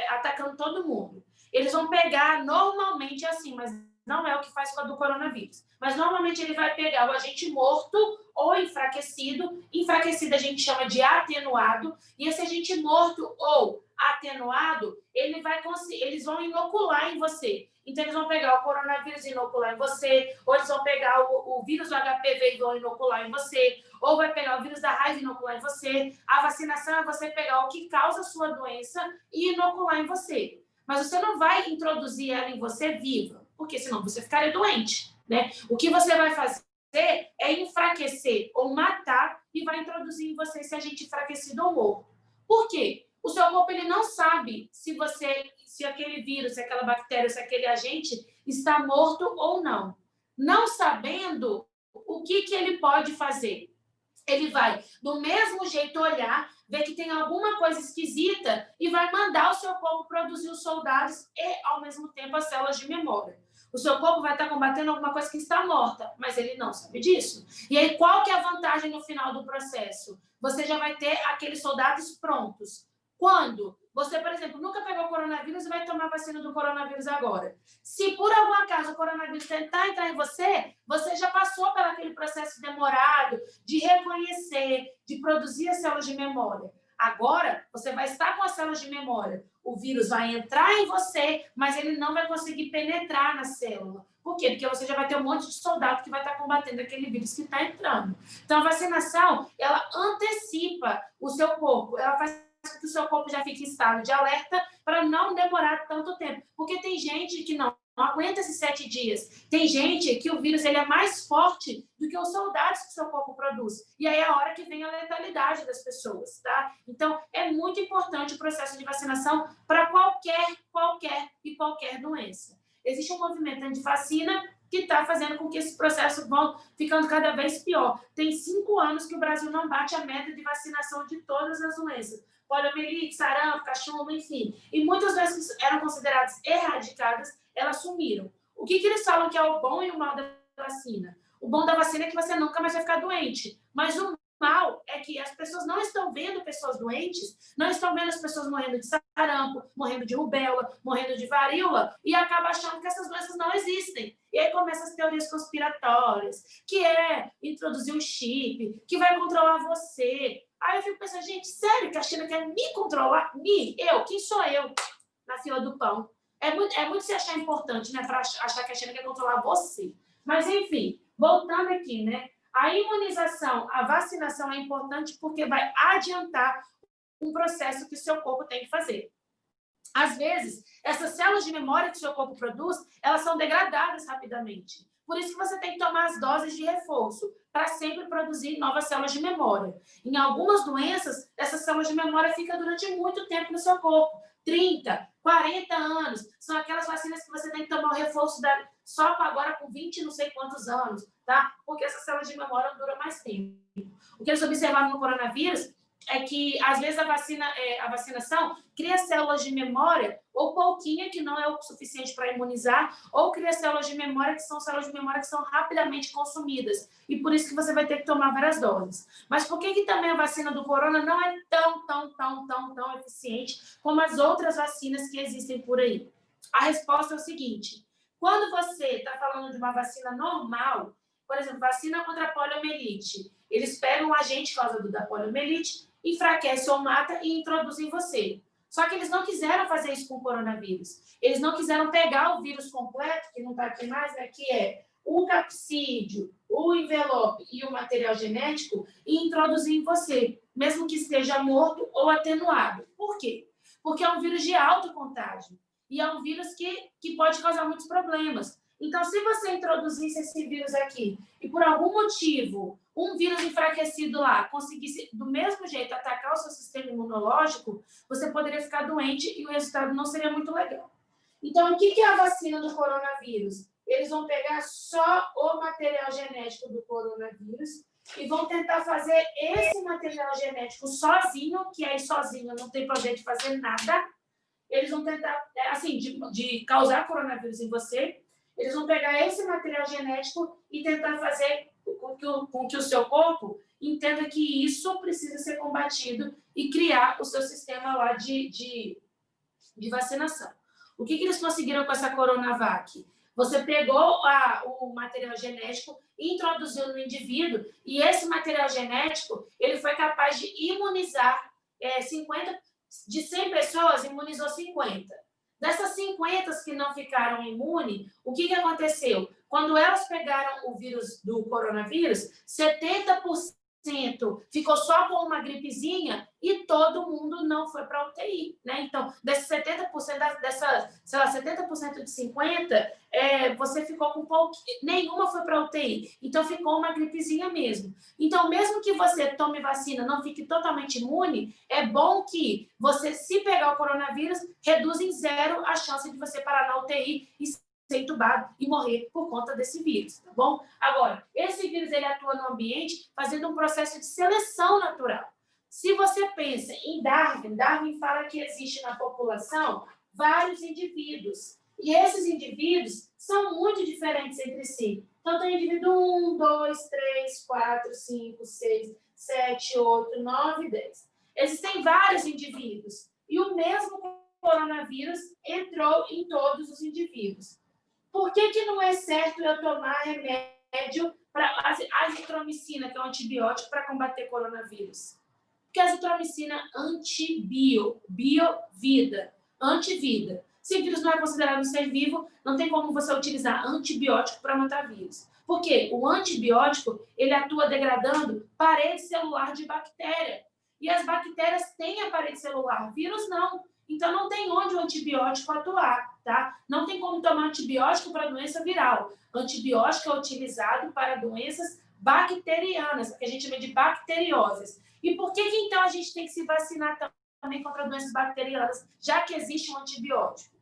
atacando todo mundo. Eles vão pegar, normalmente assim, mas não é o que faz com a do coronavírus. Mas normalmente ele vai pegar o agente morto ou enfraquecido. Enfraquecido a gente chama de atenuado. E esse agente morto ou atenuado, eles vão inocular em você. Então, eles vão pegar o coronavírus e inocular em você, ou eles vão pegar o vírus do HPV e vão inocular em você, ou vai pegar o vírus da raiva e inocular em você. A vacinação é você pegar o que causa a sua doença e inocular em você. Mas você não vai introduzir ela em você viva, porque senão você ficaria doente, né? O que você vai fazer é enfraquecer ou matar e vai introduzir em você esse agente enfraquecido ou morto. Por quê? O seu corpo ele não sabe se aquele vírus, se aquela bactéria, se aquele agente está morto ou não. Não sabendo, o que ele pode fazer? Ele vai, do mesmo jeito, olhar, ver que tem alguma coisa esquisita e vai mandar o seu corpo produzir os soldados e, ao mesmo tempo, as células de memória. O seu corpo vai estar combatendo alguma coisa que está morta, mas ele não sabe disso. E aí, qual que é a vantagem no final do processo? Você já vai ter aqueles soldados prontos. Quando você, por exemplo, nunca pegou o coronavírus e vai tomar vacina do coronavírus agora. Se por algum acaso o coronavírus tentar entrar em você, você já passou por aquele processo demorado de reconhecer, de produzir as células de memória. Agora, você vai estar com as células de memória. O vírus vai entrar em você, mas ele não vai conseguir penetrar na célula. Por quê? Porque você já vai ter um monte de soldado que vai estar combatendo aquele vírus que está entrando. Então, a vacinação, ela antecipa o seu corpo. Ela faz que o seu corpo já fique em estado de alerta para não demorar tanto tempo. Porque tem gente que não aguenta esses 7 dias. Tem gente que o vírus ele é mais forte do que os soldados que o seu corpo produz. E aí é a hora que vem a letalidade das pessoas, tá? Então, é muito importante o processo de vacinação para qualquer doença. Existe um movimento anti-vacina que está fazendo com que esse processo vá ficando cada vez pior. Tem 5 anos que o Brasil não bate a meta de vacinação de todas as doenças. Poliomielite, sarampo, cachumba, enfim. E muitas doenças que eram consideradas erradicadas, elas sumiram. O que eles falam que é o bom e o mal da vacina? O bom da vacina é que você nunca mais vai ficar doente. Mas o mal é que as pessoas não estão vendo pessoas doentes, não estão vendo as pessoas morrendo de sarampo, morrendo de rubéola, morrendo de varíola, e acaba achando que essas doenças não existem. E aí começam as teorias conspiratórias, que é introduzir um chip, que vai controlar você. Aí eu fico pensando, gente, sério que a China quer me controlar? Quem sou eu na fila do pão? É muito se achar importante, né? Para achar que a China quer controlar você. Mas, enfim, voltando aqui, né? A imunização, a vacinação é importante porque vai adiantar um processo que o seu corpo tem que fazer. Às vezes, essas células de memória que o seu corpo produz, elas são degradadas rapidamente. Por isso que você tem que tomar as doses de reforço, para sempre produzir novas células de memória. Em algumas doenças, essas células de memória ficam durante muito tempo no seu corpo. 30, 40 anos. São aquelas vacinas que você tem que tomar o reforço só agora com 20 não sei quantos anos, tá? Porque essas células de memória duram mais tempo. O que eles observaram no coronavírus é que, às vezes, a vacinação cria células de memória, ou pouquinha, que não é o suficiente para imunizar, ou cria células de memória, que são células de memória que são rapidamente consumidas. E por isso que você vai ter que tomar várias doses. Mas por que também a vacina do corona não é tão eficiente como as outras vacinas que existem por aí? A resposta é o seguinte: quando você está falando de uma vacina normal, por exemplo, vacina contra a poliomielite, eles pegam o agente causador da poliomielite, enfraquece ou mata e introduzem em você. Só que eles não quiseram fazer isso com o coronavírus. Eles não quiseram pegar o vírus completo, que não está aqui mais, né, que é o capsídeo, o envelope e o material genético, e introduzir em você, mesmo que esteja morto ou atenuado. Por quê? Porque é um vírus de alto contágio. E é um vírus que pode causar muitos problemas. Então, se você introduzisse esse vírus aqui e, por algum motivo, um vírus enfraquecido lá conseguisse, do mesmo jeito, atacar o seu sistema imunológico, você poderia ficar doente e o resultado não seria muito legal. Então, o que é a vacina do coronavírus? Eles vão pegar só o material genético do coronavírus e vão tentar fazer esse material genético sozinho, que aí sozinho não tem poder de fazer nada. Eles vão tentar, assim, de causar coronavírus em você. Eles vão pegar esse material genético e tentar fazer com que o seu corpo entenda que isso precisa ser combatido e criar o seu sistema lá de vacinação. O que eles conseguiram com essa Coronavac? Você pegou o material genético, introduziu no indivíduo, e esse material genético ele foi capaz de imunizar 50, de 100 pessoas, imunizou 50. Dessas 50 que não ficaram imunes, o que aconteceu? Quando elas pegaram o vírus do coronavírus, 70% ficou só com uma gripezinha e todo mundo não foi para a UTI, né? Então, desses 70%, sei lá, 70% de 50%, você ficou com pouco, nenhuma foi para a UTI. Então, ficou uma gripezinha mesmo. Então, mesmo que você tome vacina, não fique totalmente imune, é bom que você, se pegar o coronavírus, reduza em zero a chance de você parar na UTI e ser entubado e morrer por conta desse vírus, tá bom? Agora, esse vírus ele atua no ambiente fazendo um processo de seleção natural. Se você pensa em Darwin fala que existe na população vários indivíduos. E esses indivíduos são muito diferentes entre si. Então, tem indivíduo 1, 2, 3, 4, 5, 6, 7, 8, 9, 10. Existem vários indivíduos. E o mesmo coronavírus entrou em todos os indivíduos. Por que não é certo eu tomar remédio para azitromicina, que é um antibiótico para combater coronavírus? Porque a azitromicina é bio-vida, antivida. Se o vírus não é considerado um ser vivo, não tem como você utilizar antibiótico para matar vírus. Por quê? O antibiótico ele atua degradando parede celular de bactéria. E as bactérias têm a parede celular, vírus não. Então, não tem onde o antibiótico atuar, tá? Não tem como tomar antibiótico para doença viral. Antibiótico é utilizado para doenças bacterianas, que a gente chama de bacterioses. E por que então a gente tem que se vacinar também contra doenças bacterianas, já que existe um antibiótico?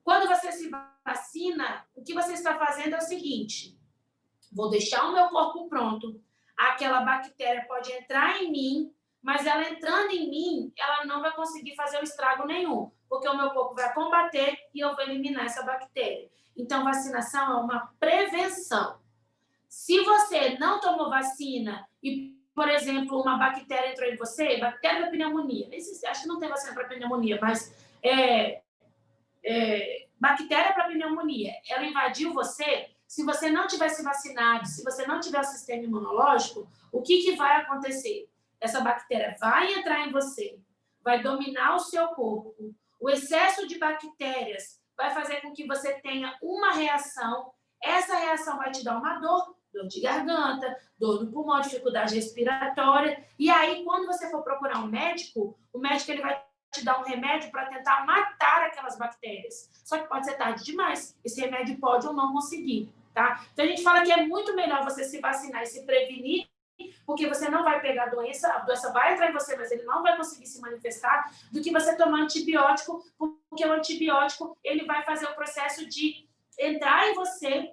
Quando você se vacina, o que você está fazendo é o seguinte: vou deixar o meu corpo pronto, aquela bactéria pode entrar em mim, mas ela entrando em mim, ela não vai conseguir fazer o estrago nenhum, porque o meu corpo vai combater e eu vou eliminar essa bactéria. Então, vacinação é uma prevenção. Se você não tomou vacina e, por exemplo, uma bactéria entrou em você, bactéria da pneumonia, acho que não tem vacina para pneumonia, mas bactéria para pneumonia, ela invadiu você, se você não tivesse vacinado, se você não tiver o sistema imunológico, o que vai acontecer? Essa bactéria vai entrar em você, vai dominar o seu corpo. O excesso de bactérias vai fazer com que você tenha uma reação. Essa reação vai te dar uma dor de garganta, dor no pulmão, dificuldade respiratória. E aí, quando você for procurar um médico, o médico ele vai te dar um remédio para tentar matar aquelas bactérias. Só que pode ser tarde demais. Esse remédio pode ou não conseguir, tá? Então, a gente fala que é muito melhor você se vacinar e se prevenir, porque você não vai pegar a doença vai entrar em você, mas ele não vai conseguir se manifestar, do que você tomar antibiótico, porque o antibiótico ele vai fazer o processo de entrar em você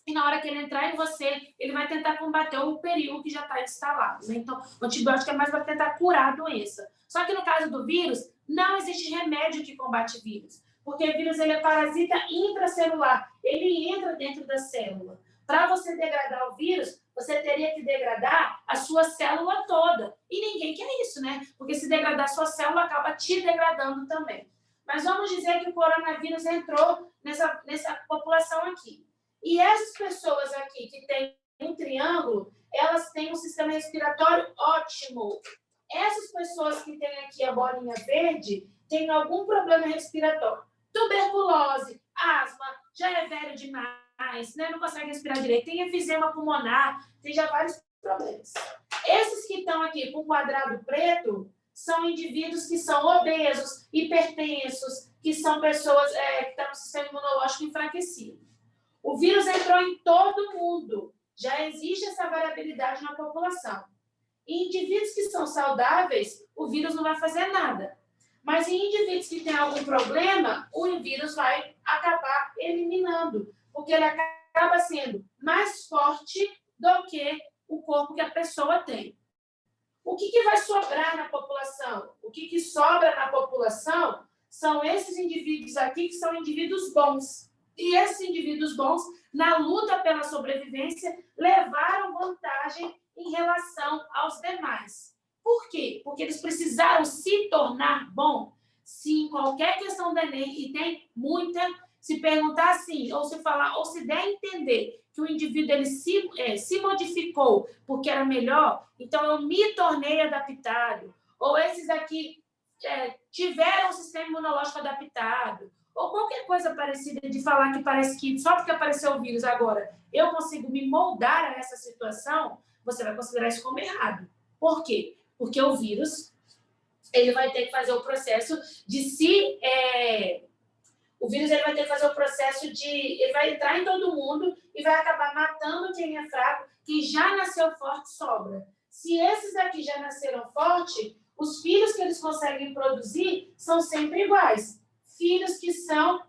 e na hora que ele entrar em você, ele vai tentar combater o perigo que já está instalado. Né? Então, o antibiótico é mais para tentar curar a doença. Só que no caso do vírus, não existe remédio que combate vírus, porque o vírus ele é parasita intracelular, ele entra dentro da célula. Para você degradar o vírus, você teria que degradar a sua célula toda. E ninguém quer isso, né? Porque se degradar a sua célula, acaba te degradando também. Mas vamos dizer que o coronavírus entrou nessa população aqui. E essas pessoas aqui que têm um triângulo, elas têm um sistema respiratório ótimo. Essas pessoas que têm aqui a bolinha verde têm algum problema respiratório. Tuberculose, asma, já é velho demais, né? Não consegue respirar direito, tem efizema pulmonar, tem já vários problemas. Esses que estão aqui com quadrado preto são indivíduos que são obesos, hipertensos, que são pessoas que estão no sistema imunológico enfraquecido. O vírus entrou em todo mundo. Já existe essa variabilidade na população. Em indivíduos que são saudáveis, o vírus não vai fazer nada. Mas em indivíduos que têm algum problema, o vírus vai acabar eliminando, porque ele acaba sendo mais forte do que o corpo que a pessoa tem. O que vai sobrar na população? O que sobra na população são esses indivíduos aqui, que são indivíduos bons. E esses indivíduos bons, na luta pela sobrevivência, levaram vantagem em relação aos demais. Por quê? Porque eles precisaram se tornar bom. Se em qualquer questão do Enem, e tem muita, se perguntar assim, ou se falar, ou se der a entender que o indivíduo ele se modificou porque era melhor, então eu me tornei adaptado. Ou esses aqui tiveram um sistema imunológico adaptado, ou qualquer coisa parecida de falar que parece que só porque apareceu o vírus agora eu consigo me moldar a essa situação, você vai considerar isso como errado. Por quê? Porque o vírus ele vai ter que fazer o processo de se... o vírus ele vai ter que fazer o processo de... Ele vai entrar em todo mundo e vai acabar matando quem é fraco, quem já nasceu forte sobra. Se esses aqui já nasceram forte, os filhos que eles conseguem produzir são sempre iguais. Filhos que são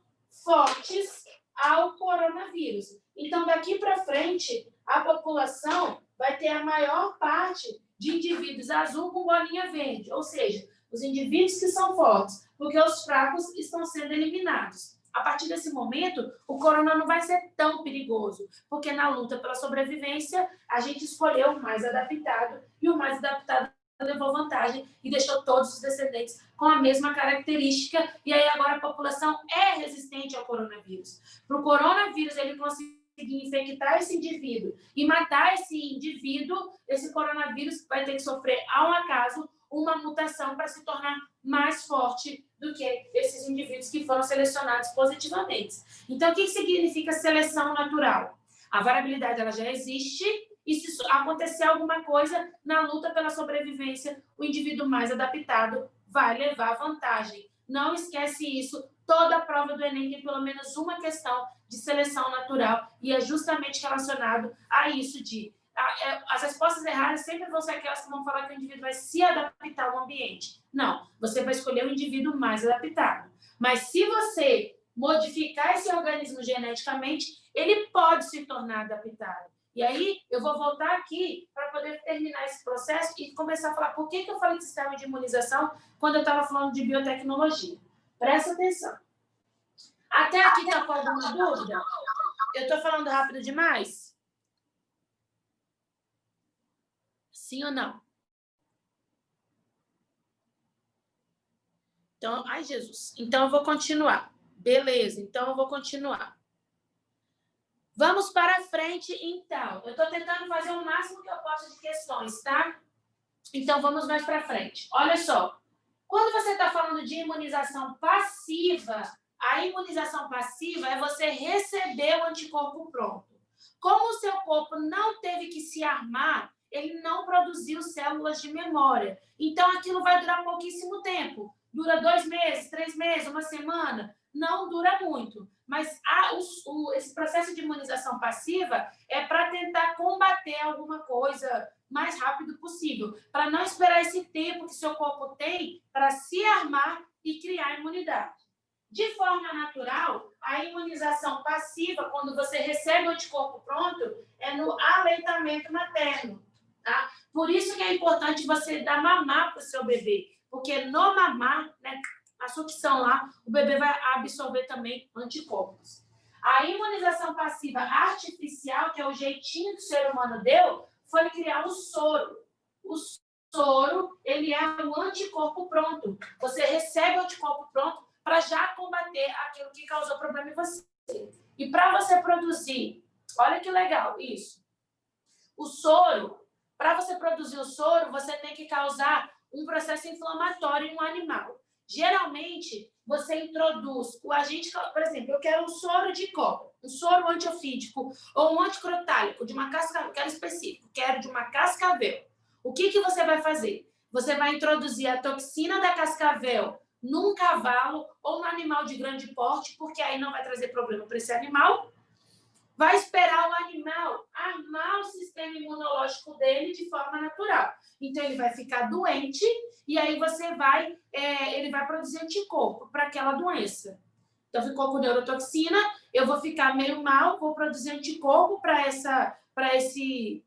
fortes ao coronavírus. Então, daqui para frente, a população vai ter a maior parte de indivíduos azul com bolinha verde, ou seja, os indivíduos que são fortes, porque os fracos estão sendo eliminados. A partir desse momento, o corona não vai ser tão perigoso, porque na luta pela sobrevivência, a gente escolheu o mais adaptado, e o mais adaptado levou vantagem e deixou todos os descendentes com a mesma característica, e aí agora a população é resistente ao coronavírus. Para o coronavírus ele conseguir infectar esse indivíduo e matar esse indivíduo, esse coronavírus vai ter que sofrer, ao acaso, uma mutação para se tornar mais forte do que esses indivíduos que foram selecionados positivamente. Então, o que significa seleção natural? A variabilidade ela já existe, e se acontecer alguma coisa na luta pela sobrevivência, o indivíduo mais adaptado vai levar vantagem. Não esquece isso. Toda a prova do Enem tem pelo menos uma questão de seleção natural e é justamente relacionado a isso de... As respostas erradas sempre vão ser aquelas que vão falar que o indivíduo vai se adaptar ao ambiente. Não, você vai escolher o indivíduo mais adaptado. Mas se você modificar esse organismo geneticamente, ele pode se tornar adaptado. E aí, eu vou voltar aqui para poder terminar esse processo e começar a falar por que eu falei de sistema de imunização quando eu estava falando de biotecnologia. Presta atenção. Até aqui está com alguma dúvida? Eu estou falando rápido demais? Sim ou não? Então, ai, Jesus. Então, eu vou continuar. Beleza, então eu vou continuar. Vamos para frente, então. Eu estou tentando fazer o máximo que eu posso de questões, tá? Então, vamos mais para frente. Olha só. Quando você está falando de imunização passiva, a imunização passiva é você receber o anticorpo pronto. Como o seu corpo não teve que se armar, ele não produziu células de memória. Então, aquilo vai durar pouquíssimo tempo. Dura 2 meses, 3 meses, uma semana? Não dura muito. Mas esse processo de imunização passiva é para tentar combater alguma coisa mais rápido possível, para não esperar esse tempo que seu corpo tem para se armar e criar imunidade. De forma natural, a imunização passiva, quando você recebe o anticorpo pronto, é no aleitamento materno. Tá? Por isso que é importante você dar mamar para o seu bebê, porque no mamar, né, a sucção lá, o bebê vai absorver também anticorpos. A imunização passiva artificial, que é o jeitinho que o ser humano deu, foi criar o soro. O soro, ele é o anticorpo pronto. Você recebe o anticorpo pronto para já combater aquilo que causou problema em você. E para você produzir, olha que legal isso. O soro, para você produzir o soro, você tem que causar um processo inflamatório em um animal. Geralmente, você introduz o agente, por exemplo, eu quero um soro de cobra, um soro antiofídico ou um anticrotálico de uma cascavel, quero específico, quero de uma cascavel. O que você vai fazer? Você vai introduzir a toxina da cascavel num cavalo ou num animal de grande porte, porque aí não vai trazer problema para esse animal. Vai esperar o animal armar o sistema imunológico dele de forma natural. Então, ele vai ficar doente e aí ele vai produzir anticorpo para aquela doença. Então, ficou com neurotoxina, eu vou ficar meio mal, vou produzir anticorpo para esse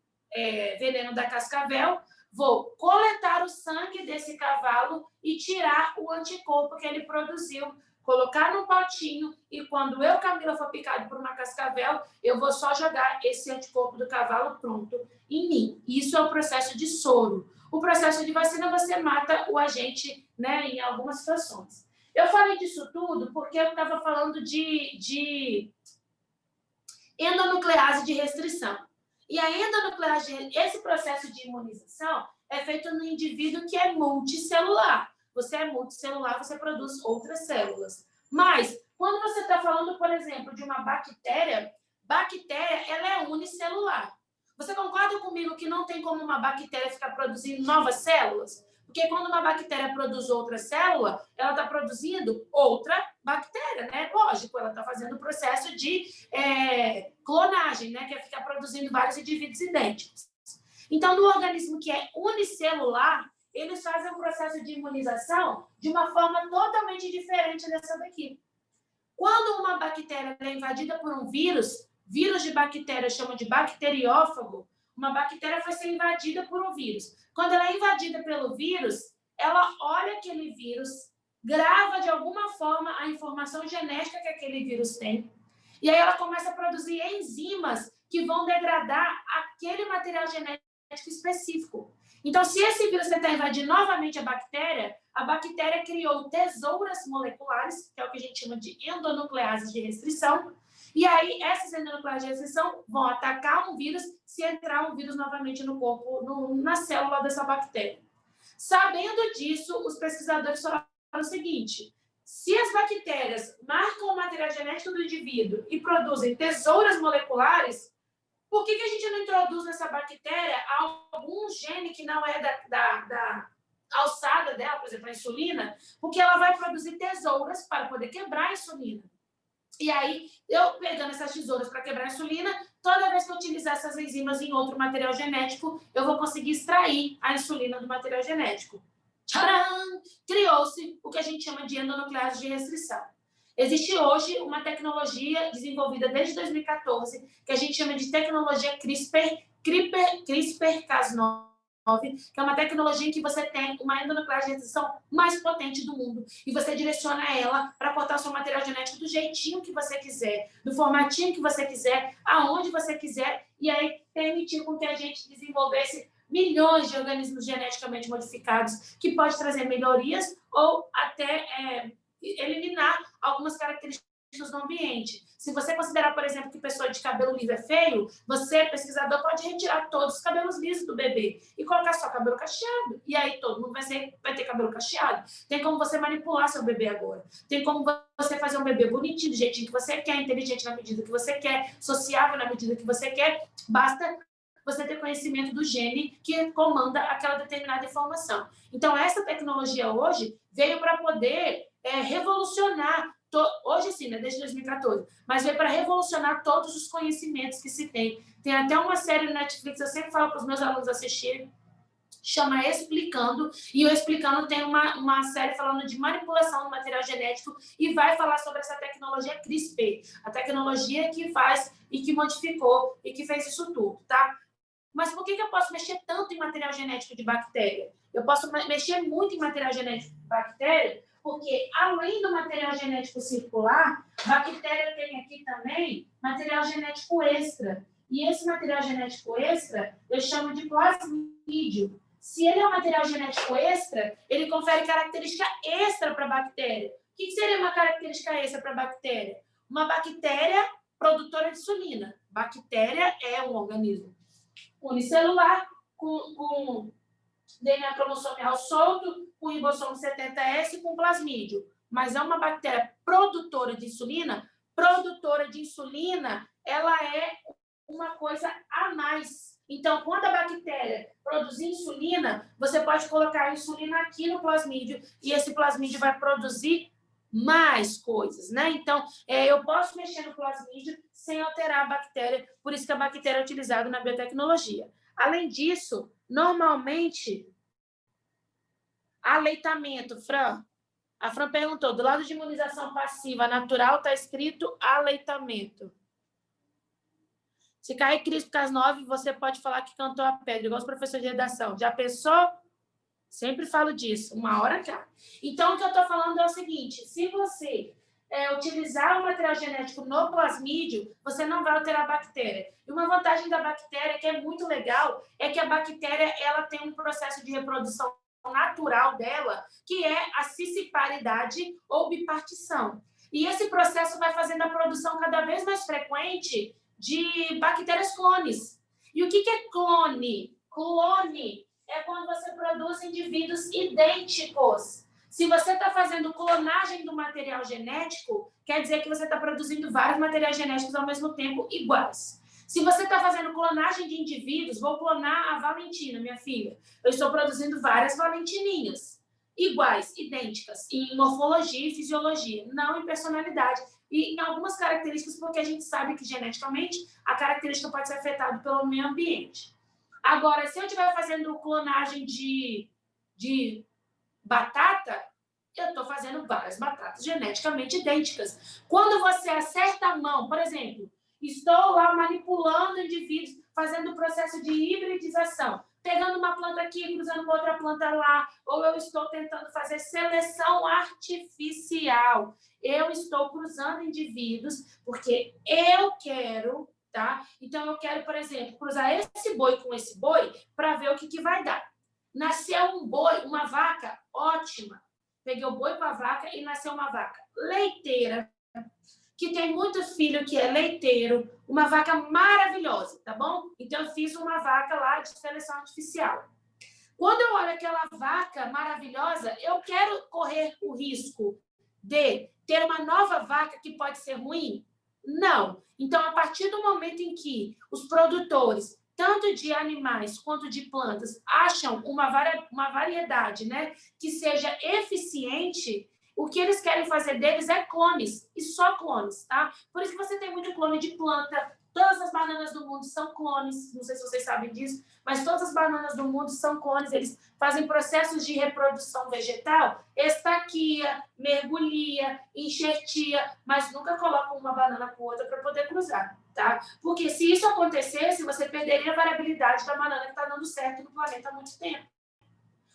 veneno da cascavel, vou coletar o sangue desse cavalo e tirar o anticorpo que ele produziu, colocar num potinho e quando eu, Camila, for picado por uma cascavel, eu vou só jogar esse anticorpo do cavalo pronto em mim. Isso é o processo de soro. O processo de vacina, você mata o agente, né, em algumas situações. Eu falei disso tudo porque eu estava falando de endonuclease de restrição. E a endonuclease, esse processo de imunização é feito no indivíduo que é multicelular. Você é multicelular, você produz outras células. Mas, quando você está falando, por exemplo, de uma bactéria ela é unicelular. Você concorda comigo que não tem como uma bactéria ficar produzindo novas células? Porque quando uma bactéria produz outra célula, ela está produzindo outra bactéria, né? Lógico, ela está fazendo o processo de clonagem, né? Que é ficar produzindo vários indivíduos idênticos. Então, no organismo que é unicelular, eles fazem um processo de imunização de uma forma totalmente diferente dessa daqui. Quando uma bactéria é invadida por um vírus de bactéria chama de bacteriófago, uma bactéria foi ser invadida por um vírus. Quando ela é invadida pelo vírus, ela olha aquele vírus, grava de alguma forma a informação genética que aquele vírus tem, e aí ela começa a produzir enzimas que vão degradar aquele material genético específico. Então, se esse vírus está invadindo novamente a bactéria criou tesouras moleculares, que é o que a gente chama de endonucleases de restrição, e aí essas endonucleases de restrição vão atacar um vírus se entrar um vírus novamente no corpo, na célula dessa bactéria. Sabendo disso, os pesquisadores falaram o seguinte: se as bactérias marcam o material genético do indivíduo e produzem tesouras moleculares, por que a gente não introduz nessa bactéria algum gene que não é da alçada dela, por exemplo, a insulina? Porque ela vai produzir tesouras para poder quebrar a insulina. E aí, eu pegando essas tesouras para quebrar a insulina, toda vez que eu utilizar essas enzimas em outro material genético, eu vou conseguir extrair a insulina do material genético. Tcharam! Criou-se o que a gente chama de endonuclease de restrição. Existe hoje uma tecnologia desenvolvida desde 2014, que a gente chama de tecnologia CRISPR-Cas9, que é uma tecnologia em que você tem uma endonuclease de restrição mais potente do mundo e você direciona ela para cortar o seu material genético do jeitinho que você quiser, do formatinho que você quiser, aonde você quiser, e aí permitir com que a gente desenvolvesse milhões de organismos geneticamente modificados que pode trazer melhorias ou até eliminar algumas características do ambiente. Se você considerar, por exemplo, que pessoa de cabelo liso é feio, você, pesquisador, pode retirar todos os cabelos lisos do bebê e colocar só cabelo cacheado. E aí todo mundo vai ter cabelo cacheado. Tem como você manipular seu bebê agora. Tem como você fazer um bebê bonitinho, do jeitinho que você quer, inteligente na medida que você quer, sociável na medida que você quer. Basta você ter conhecimento do gene que comanda aquela determinada informação. Então, essa tecnologia hoje veio para poder revolucionar, hoje sim, né, desde 2014, mas veio para revolucionar todos os conhecimentos que se tem. Tem até uma série no Netflix, eu sempre falo para os meus alunos assistirem, chama Explicando, e o Explicando tem uma série falando de manipulação do material genético e vai falar sobre essa tecnologia CRISPR, a tecnologia que faz e que modificou e que fez isso tudo, tá? Mas por que eu posso mexer tanto em material genético de bactéria? Eu posso mexer muito em material genético de bactéria, porque além do material genético circular, bactéria tem aqui também material genético extra. E esse material genético extra eu chamo de plasmídio. Se ele é um material genético extra, ele confere característica extra para a bactéria. O que seria uma característica extra para a bactéria? Uma bactéria produtora de insulina. Bactéria é um organismo unicelular, com DNA cromossomial solto, com ribossomo 70S e com plasmídio. Mas é uma bactéria produtora de insulina. Produtora de insulina, ela é uma coisa a mais. Então, quando a bactéria produzir insulina, você pode colocar a insulina aqui no plasmídio e esse plasmídio vai produzir mais coisas, né? Então, eu posso mexer no plasmídio sem alterar a bactéria, por isso que a bactéria é utilizada na biotecnologia. Além disso, normalmente, aleitamento, Fran. A Fran perguntou, do lado de imunização passiva natural está escrito aleitamento. Se cair crise por Cas9, você pode falar que cantou a pedra, igual os professores de redação. Já pensou? Sempre falo disso, uma hora cá. Então, o que eu estou falando é o seguinte, se você utilizar o material genético no plasmídio, você não vai alterar a bactéria. E uma vantagem da bactéria, que é muito legal, é que a bactéria ela tem um processo de reprodução natural dela, que é a cisciparidade ou bipartição. E esse processo vai fazendo a produção cada vez mais frequente de bactérias clones. E o que é clone? Clone é quando você produz indivíduos idênticos. Se você está fazendo clonagem do material genético, quer dizer que você está produzindo vários materiais genéticos ao mesmo tempo iguais. Se você está fazendo clonagem de indivíduos, vou clonar a Valentina, minha filha. Eu estou produzindo várias Valentininhas iguais, idênticas, em morfologia e fisiologia, não em personalidade. E em algumas características, porque a gente sabe que geneticamente a característica pode ser afetada pelo meio ambiente. Agora, se eu estiver fazendo clonagem de batata, eu estou fazendo várias batatas geneticamente idênticas. Quando você acerta a mão, por exemplo, estou lá manipulando indivíduos, fazendo o processo de hibridização, pegando uma planta aqui, cruzando com outra planta lá, ou eu estou tentando fazer seleção artificial. Eu estou cruzando indivíduos porque eu quero, tá? Então, eu quero, por exemplo, cruzar esse boi com esse boi para ver o que vai dar. Nasceu um boi, uma vaca, ótima. Peguei o boi com a vaca e nasceu uma vaca leiteira, que tem muito filho que é leiteiro, uma vaca maravilhosa, tá bom? Então, eu fiz uma vaca lá de seleção artificial. Quando eu olho aquela vaca maravilhosa, eu quero correr o risco de ter uma nova vaca que pode ser ruim? Não. Então, a partir do momento em que os produtores, tanto de animais quanto de plantas, acham uma variedade, né, que seja eficiente, o que eles querem fazer deles é clones, e só clones, tá? Por isso que você tem muito clone de planta, todas as bananas do mundo são clones, não sei se vocês sabem disso, mas todas as bananas do mundo são clones, eles fazem processos de reprodução vegetal, estaquia, mergulhia, enxertia, mas nunca colocam uma banana com outra para poder cruzar, tá? Porque se isso acontecesse, você perderia a variabilidade da banana que está dando certo no planeta há muito tempo.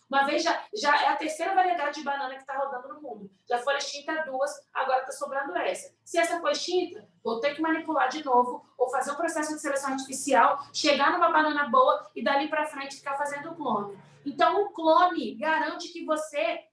Uma vez já é a terceira variedade de banana que está rodando no mundo. Já foram extintas 2, agora está sobrando essa. Se essa for extinta, vou ter que manipular de novo ou fazer um processo de seleção artificial, chegar numa banana boa e dali para frente ficar fazendo clone. Então, o clone garante que você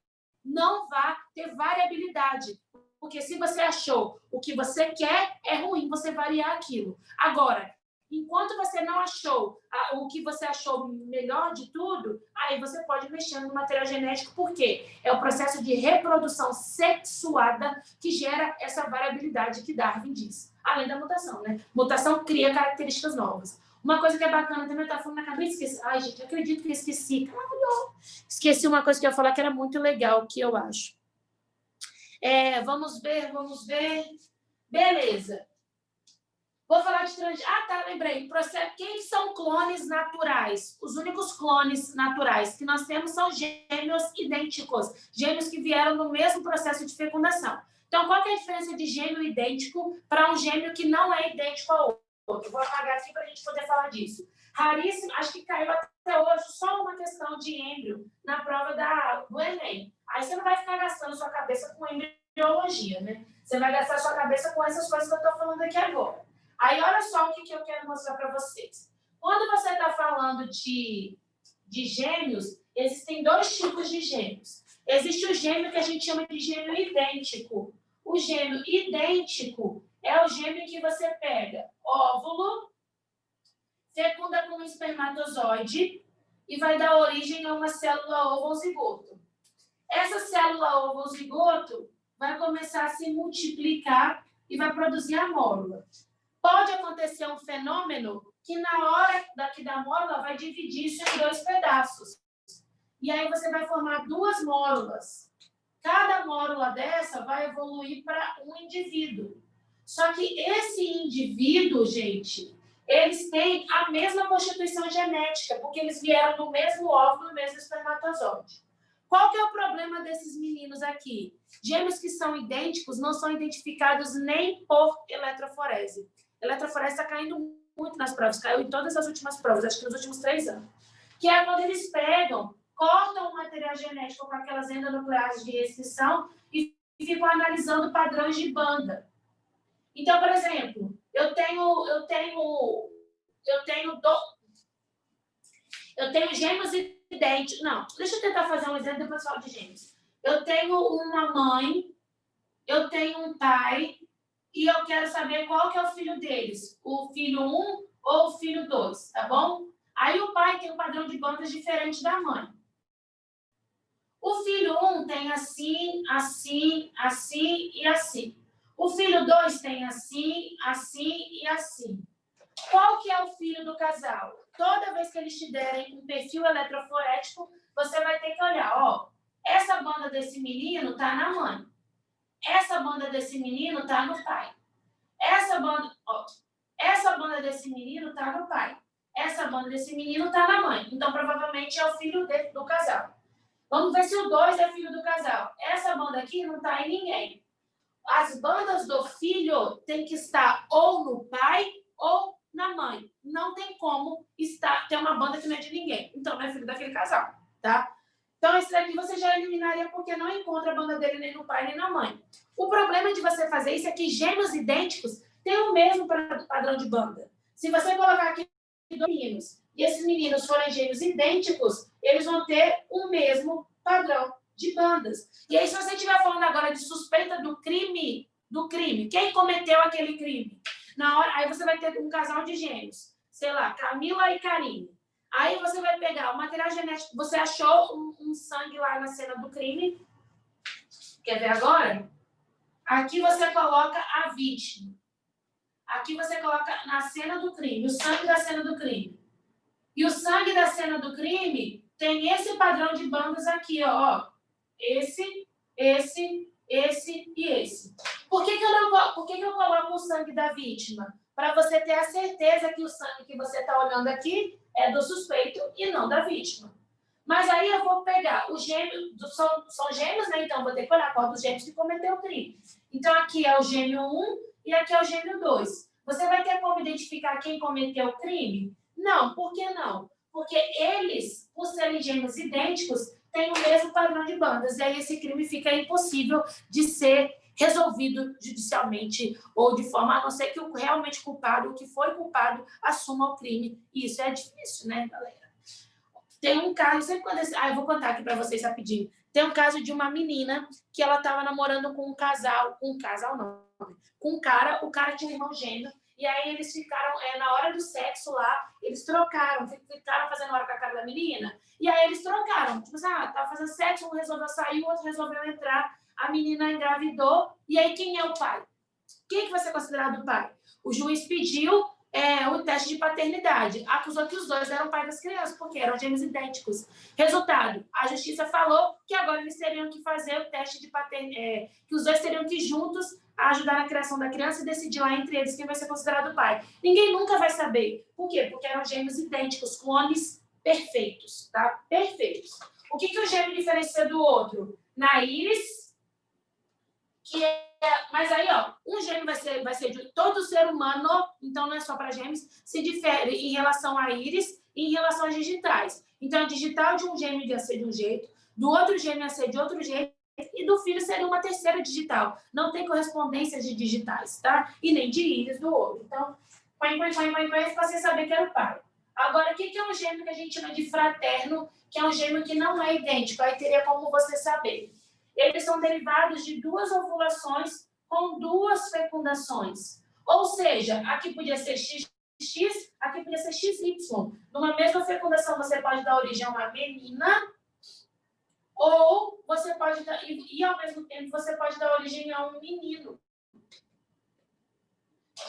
não vai ter variabilidade. Porque se você achou o que você quer, é ruim você variar aquilo. Agora, enquanto você não achou o que você achou melhor de tudo, aí você pode mexer no material genético, porque é o processo de reprodução sexuada que gera essa variabilidade que Darwin diz. Além da mutação, né? Mutação cria características novas. Uma coisa que é bacana, também tá falando na cabeça, esqueci. Ai, gente, eu acredito que eu esqueci. Caralho! Esqueci uma coisa que eu ia falar que era muito legal, que eu acho. Vamos ver. Beleza. Vou falar de lembrei. Quem são clones naturais? Os únicos clones naturais que nós temos são gêmeos idênticos, gêmeos que vieram no mesmo processo de fecundação. Então, qual que é a diferença de gêmeo idêntico para um gêmeo que não é idêntico ao outro? Vou apagar aqui para a gente poder falar disso. Raríssimo, acho que caiu até hoje só uma questão de êmbrio na prova do Enem. Aí você não vai ficar gastando sua cabeça com embriologia, né? Você vai gastar sua cabeça com essas coisas que eu estou falando aqui agora. Aí, olha só o que eu quero mostrar para vocês. Quando você está falando de gêmeos, existem dois tipos de gêmeos. Existe o gêmeo que a gente chama de gêmeo idêntico. O gêmeo idêntico é o gêmeo que você pega óvulo, fecunda com um espermatozoide e vai dar origem a uma célula ovo ou zigoto. Essa célula ovo ou zigoto vai começar a se multiplicar e vai produzir a mórula. Pode acontecer um fenômeno que na hora daqui da mórula vai dividir isso em dois pedaços. E aí você vai formar duas mórulas. Cada mórula dessa vai evoluir para um indivíduo. Só que esse indivíduo, gente, eles têm a mesma constituição genética, porque eles vieram do mesmo óvulo, do mesmo espermatozoide. Qual que é o problema desses meninos aqui? Gêmeos que são idênticos não são identificados nem por eletroforese. Eletroforese está caindo muito nas provas, caiu em todas as últimas provas, acho que nos últimos 3 anos. Que é quando eles pegam, cortam o material genético com aquelas endonucleases de restrição e ficam analisando padrões de banda. Então, por exemplo, eu tenho gêmeos idênticos. Não, deixa eu tentar fazer um exemplo depois eu falo de gêmeos. Eu tenho uma mãe, eu tenho um pai, e eu quero saber qual que é o filho deles, o filho 1 ou o filho 2, tá bom? Aí o pai tem um padrão de bandas diferente da mãe. O filho 1 tem assim, assim, assim e assim. O filho 2 tem assim, assim e assim. Qual que é o filho do casal? Toda vez que eles te derem um perfil eletroforético, você vai ter que olhar, ó, essa banda desse menino está na mãe. Essa banda desse menino está no pai. Essa banda desse menino está no pai. Essa banda desse menino está na mãe. Então, provavelmente, é o filho do casal. Vamos ver se o 2 é filho do casal. Essa banda aqui não está em ninguém. As bandas do filho tem que estar ou no pai ou na mãe. Não tem como ter uma banda que não é de ninguém. Então, não é filho daquele casal, tá? Então, esse daqui você já eliminaria porque não encontra a banda dele nem no pai nem na mãe. O problema de você fazer isso é que gêmeos idênticos têm o mesmo padrão de banda. Se você colocar aqui 2 meninos e esses meninos forem gêmeos idênticos, eles vão ter o mesmo padrão de bandas. E aí, se você estiver falando agora de suspeita do crime, quem cometeu aquele crime? Na hora, aí você vai ter um casal de gêmeos, sei lá, Camila e Karine. Aí você vai pegar o material genético, você achou um sangue lá na cena do crime. Quer ver agora? Aqui você coloca a vítima. Aqui você coloca na cena do crime, o sangue da cena do crime. E o sangue da cena do crime tem esse padrão de bandas aqui, ó. Esse e esse. Por que eu coloco o sangue da vítima? Para você ter a certeza que o sangue que você está olhando aqui é do suspeito e não da vítima. Mas aí eu vou pegar os gêmeos, são gêmeos, né? Então, vou ter que olhar qual dos gêmeos que cometeu o crime. Então, aqui é o gêmeo 1 e aqui é o gêmeo 2. Você vai ter como identificar quem cometeu o crime? Não. Por que não? Porque eles, por serem gêmeos idênticos, têm o mesmo padrão de bandas. E aí esse crime fica impossível de ser resolvido judicialmente ou de forma, a não ser que o realmente culpado, o que foi culpado, assuma o crime. E isso é difícil, né, galera? Tem um caso, sempre quando eu vou contar aqui para vocês rapidinho. Tem um caso de uma menina que ela estava namorando com um cara, o cara tinha um irmão gêmeo, e aí eles ficaram, na hora do sexo lá, eles trocaram, ficaram fazendo hora com a cara da menina, e aí eles trocaram. Tipo assim, tava fazendo sexo, um resolveu sair, o outro resolveu entrar, a menina engravidou, e aí quem é o pai? Quem que vai ser considerado o pai? O juiz pediu o teste de paternidade. Acusou que os dois eram pais das crianças, porque eram gêmeos idênticos. Resultado, a justiça falou que agora eles teriam que fazer o teste de paternidade, que os dois teriam que ir juntos ajudar na criação da criança e decidir lá entre eles quem vai ser considerado pai. Ninguém nunca vai saber. Por quê? Porque eram gêmeos idênticos, clones perfeitos, tá? Perfeitos. O que o gêmeo diferencia do outro? Na íris, que mas aí, ó, um gêmeo vai ser de todo ser humano, então não é só para gêmeos, se difere em relação à íris e em relação às digitais. Então, a digital de um gêmeo ia ser de um jeito, do outro gêmeo ia ser de outro jeito, e do filho seria uma terceira digital. Não tem correspondência de digitais, tá? E nem de íris do outro. Então, para você saber que era o pai. Agora, o que é um gêmeo que a gente chama de fraterno, que é um gêmeo que não é idêntico? Aí teria como você saber. Eles são derivados de duas ovulações com duas fecundações. Ou seja, aqui podia ser XX, aqui podia ser XY. Numa mesma fecundação, você pode dar origem a uma menina, ou você pode dar, e ao mesmo tempo você pode dar origem a um menino.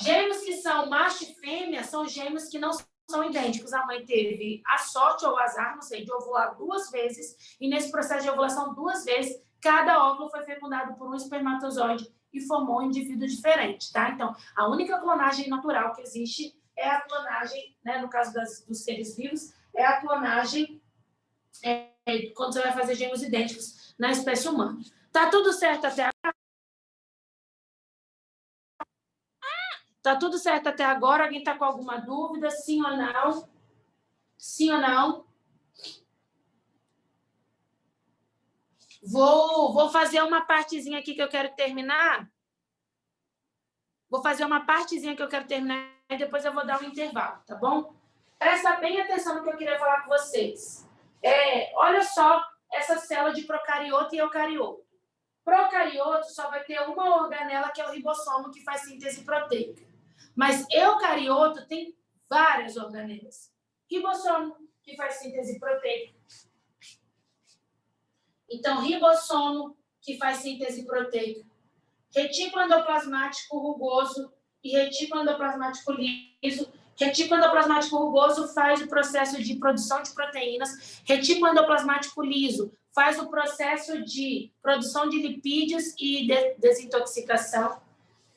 Gêmeos que são macho e fêmea são gêmeos que não são idênticos. A mãe teve a sorte ou o azar, não sei, de ovular 2 vezes, e nesse processo de ovulação 2 vezes, cada óvulo foi fecundado por um espermatozoide e formou um indivíduo diferente, tá? Então, a única clonagem natural que existe é a clonagem, né, no caso dos seres vivos, é a clonagem quando você vai fazer gêmeos idênticos na espécie humana. Tá tudo certo até agora? Tá tudo certo até agora? Alguém tá com alguma dúvida? Sim ou não? Sim ou não? Vou fazer uma partezinha aqui que eu quero terminar. Vou fazer uma partezinha que eu quero terminar e depois eu vou dar um intervalo, tá bom? Presta bem atenção no que eu queria falar com vocês. Olha só essa célula de procarioto e eucarioto. Procarioto só vai ter uma organela, que é o ribossomo, que faz síntese proteica. Mas eucarioto tem várias organelas. Ribossomo, que faz síntese proteica. Então, ribossomo, que faz síntese proteica. Retículo endoplasmático rugoso e retículo endoplasmático liso. Retículo endoplasmático rugoso faz o processo de produção de proteínas. Retículo endoplasmático liso faz o processo de produção de lipídios e desintoxicação.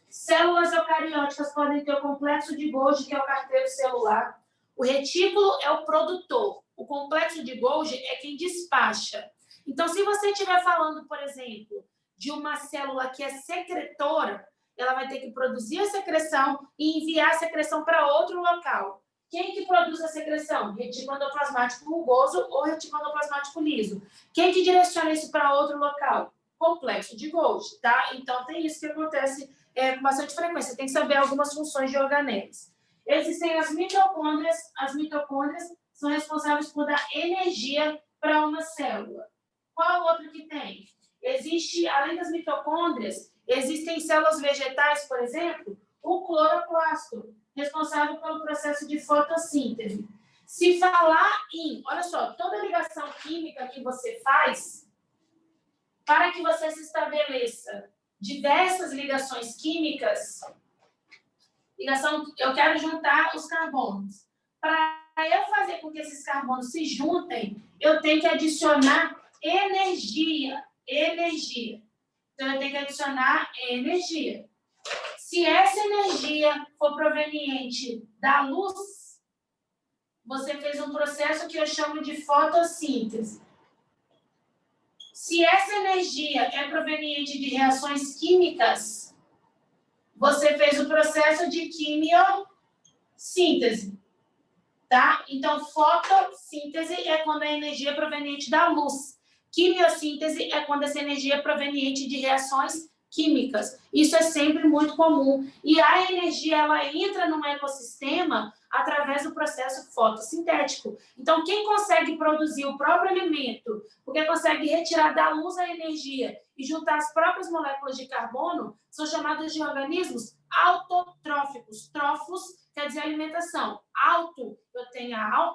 Células eucarióticas podem ter o complexo de Golgi, que é o carteiro celular. O retículo é o produtor. O complexo de Golgi é quem despacha. Então, se você estiver falando, por exemplo, de uma célula que é secretora, ela vai ter que produzir a secreção e enviar a secreção para outro local. Quem que produz a secreção? Retículo endoplasmático rugoso ou retículo endoplasmático liso. Quem que direciona isso para outro local? Complexo de Golgi, tá? Então, tem isso que acontece com bastante frequência. Tem que saber algumas funções de organelas. Existem as mitocôndrias. As mitocôndrias são responsáveis por dar energia para uma célula. Qual outro que tem? Existe, além das mitocôndrias, existem células vegetais, por exemplo, o cloroplasto, responsável pelo processo de fotossíntese. Se falar em, olha só, toda ligação química que você faz, para que você se estabeleça diversas ligações químicas, eu quero juntar os carbonos. Para eu fazer com que esses carbonos se juntem, eu tenho que adicionar energia. Então, eu tenho que adicionar energia. Se essa energia for proveniente da luz, você fez um processo que eu chamo de fotossíntese. Se essa energia é proveniente de reações químicas, você fez o processo de quimiossíntese, tá? Então, fotossíntese é quando a energia é proveniente da luz. Quimiossíntese é quando essa energia é proveniente de reações químicas. Isso é sempre muito comum. E a energia, ela entra no ecossistema através do processo fotossintético. Então, quem consegue produzir o próprio alimento, porque consegue retirar da luz a energia e juntar as próprias moléculas de carbono, são chamados de organismos autotróficos. Trófos quer dizer alimentação. Auto, eu tenho a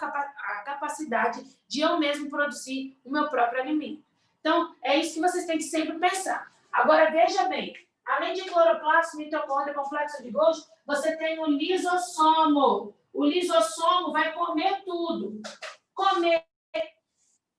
capacidade de eu mesmo produzir o meu próprio alimento. Então, é isso que vocês têm que sempre pensar. Agora, veja bem, Além de cloroplasto, mitocôndria, complexo de Golgi, você tem o lisossomo. O lisossomo vai comer tudo. Comer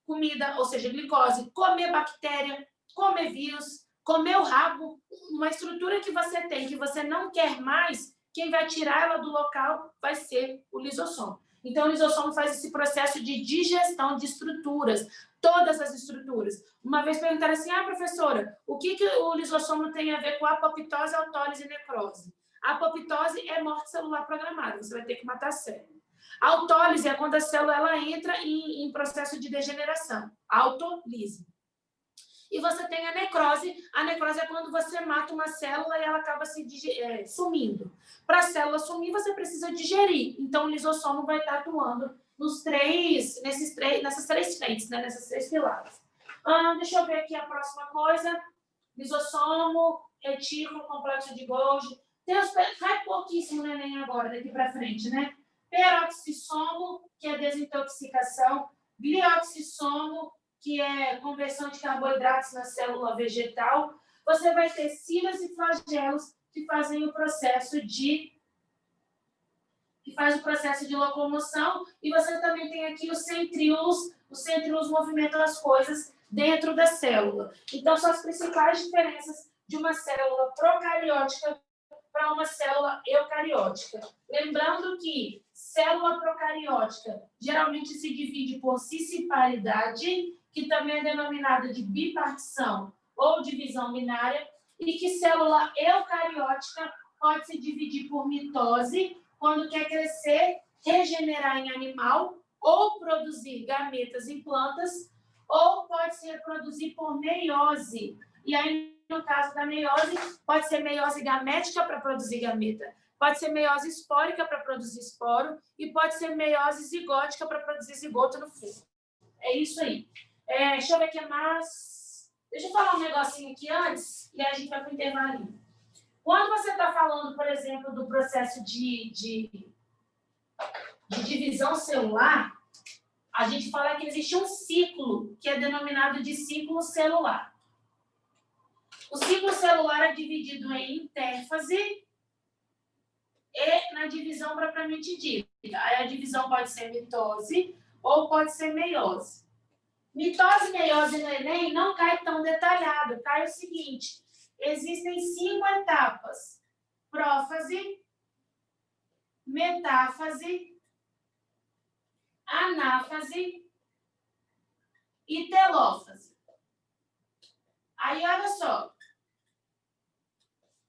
comida, ou seja, glicose, comer bactéria, comer vírus, comer o rabo. Uma estrutura que você tem, que você não quer mais, quem vai tirar ela do local vai ser o lisossomo. Então, o lisossomo faz esse processo de digestão de estruturas, todas as estruturas. Uma vez perguntaram assim, professora, o que o lisossomo tem a ver com apoptose, autólise e necrose? A apoptose é morte celular programada, você vai ter que matar a célula. A autólise é quando a célula ela entra em processo de degeneração, autolise. E você tem a necrose. A necrose é quando você mata uma célula e ela acaba sumindo. Para a célula sumir, você precisa digerir. Então, o lisossomo vai estar atuando nessas três frentes, né? Nessas três pilares. Deixa eu ver aqui a próxima coisa. Lisossomo, retículo, complexo de Golgi. Cai pouquíssimo neném agora, daqui para frente, né? Peroxissomo, que é desintoxicação. Glioxissomo, que é conversão de carboidratos na célula vegetal. Você vai ter cilas e flagelos que fazem o processo de locomoção, e você também tem aqui os centríolos. Os centríolos movimentam as coisas dentro da célula. Então, são as principais diferenças de uma célula procariótica para uma célula eucariótica. Lembrando que célula procariótica geralmente se divide por cisciparidade, que também é denominada de bipartição ou divisão binária, e que célula eucariótica pode se dividir por mitose, quando quer crescer, regenerar em animal, ou produzir gametas em plantas, ou pode se reproduzir por meiose. E aí, no caso da meiose, pode ser meiose gamética para produzir gameta, pode ser meiose espórica para produzir esporo, e pode ser meiose zigótica para produzir zigoto no fungo. É isso aí. Deixa eu ver o que mais. Deixa eu falar um negocinho aqui antes, e aí a gente vai para o intervalo. Quando você está falando, por exemplo, do processo de divisão celular, a gente fala que existe um ciclo, que é denominado de ciclo celular. O ciclo celular é dividido em intérfase e na divisão propriamente dita. Aí a divisão pode ser mitose ou pode ser meiose. Mitose, meiose no Enem não cai tão detalhado. Cai o seguinte, existem 5 etapas. Prófase, metáfase, anáfase e telófase. Aí, olha só.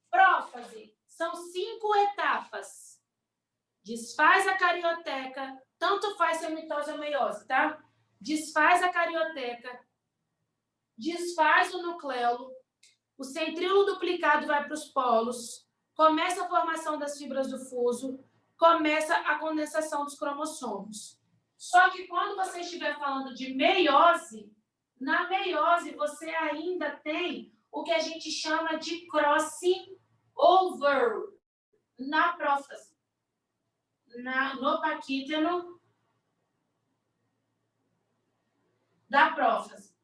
Prófase são 5 etapas. Desfaz a carioteca, tanto faz se é mitose ou meiose, tá? Desfaz a carioteca, desfaz o nucleolo, o centríolo duplicado vai para os polos, começa a formação das fibras do fuso, começa a condensação dos cromossomos. Só que quando você estiver falando de meiose, na meiose você ainda tem o que a gente chama de crossing over na prófase, no paquíteno da prófase.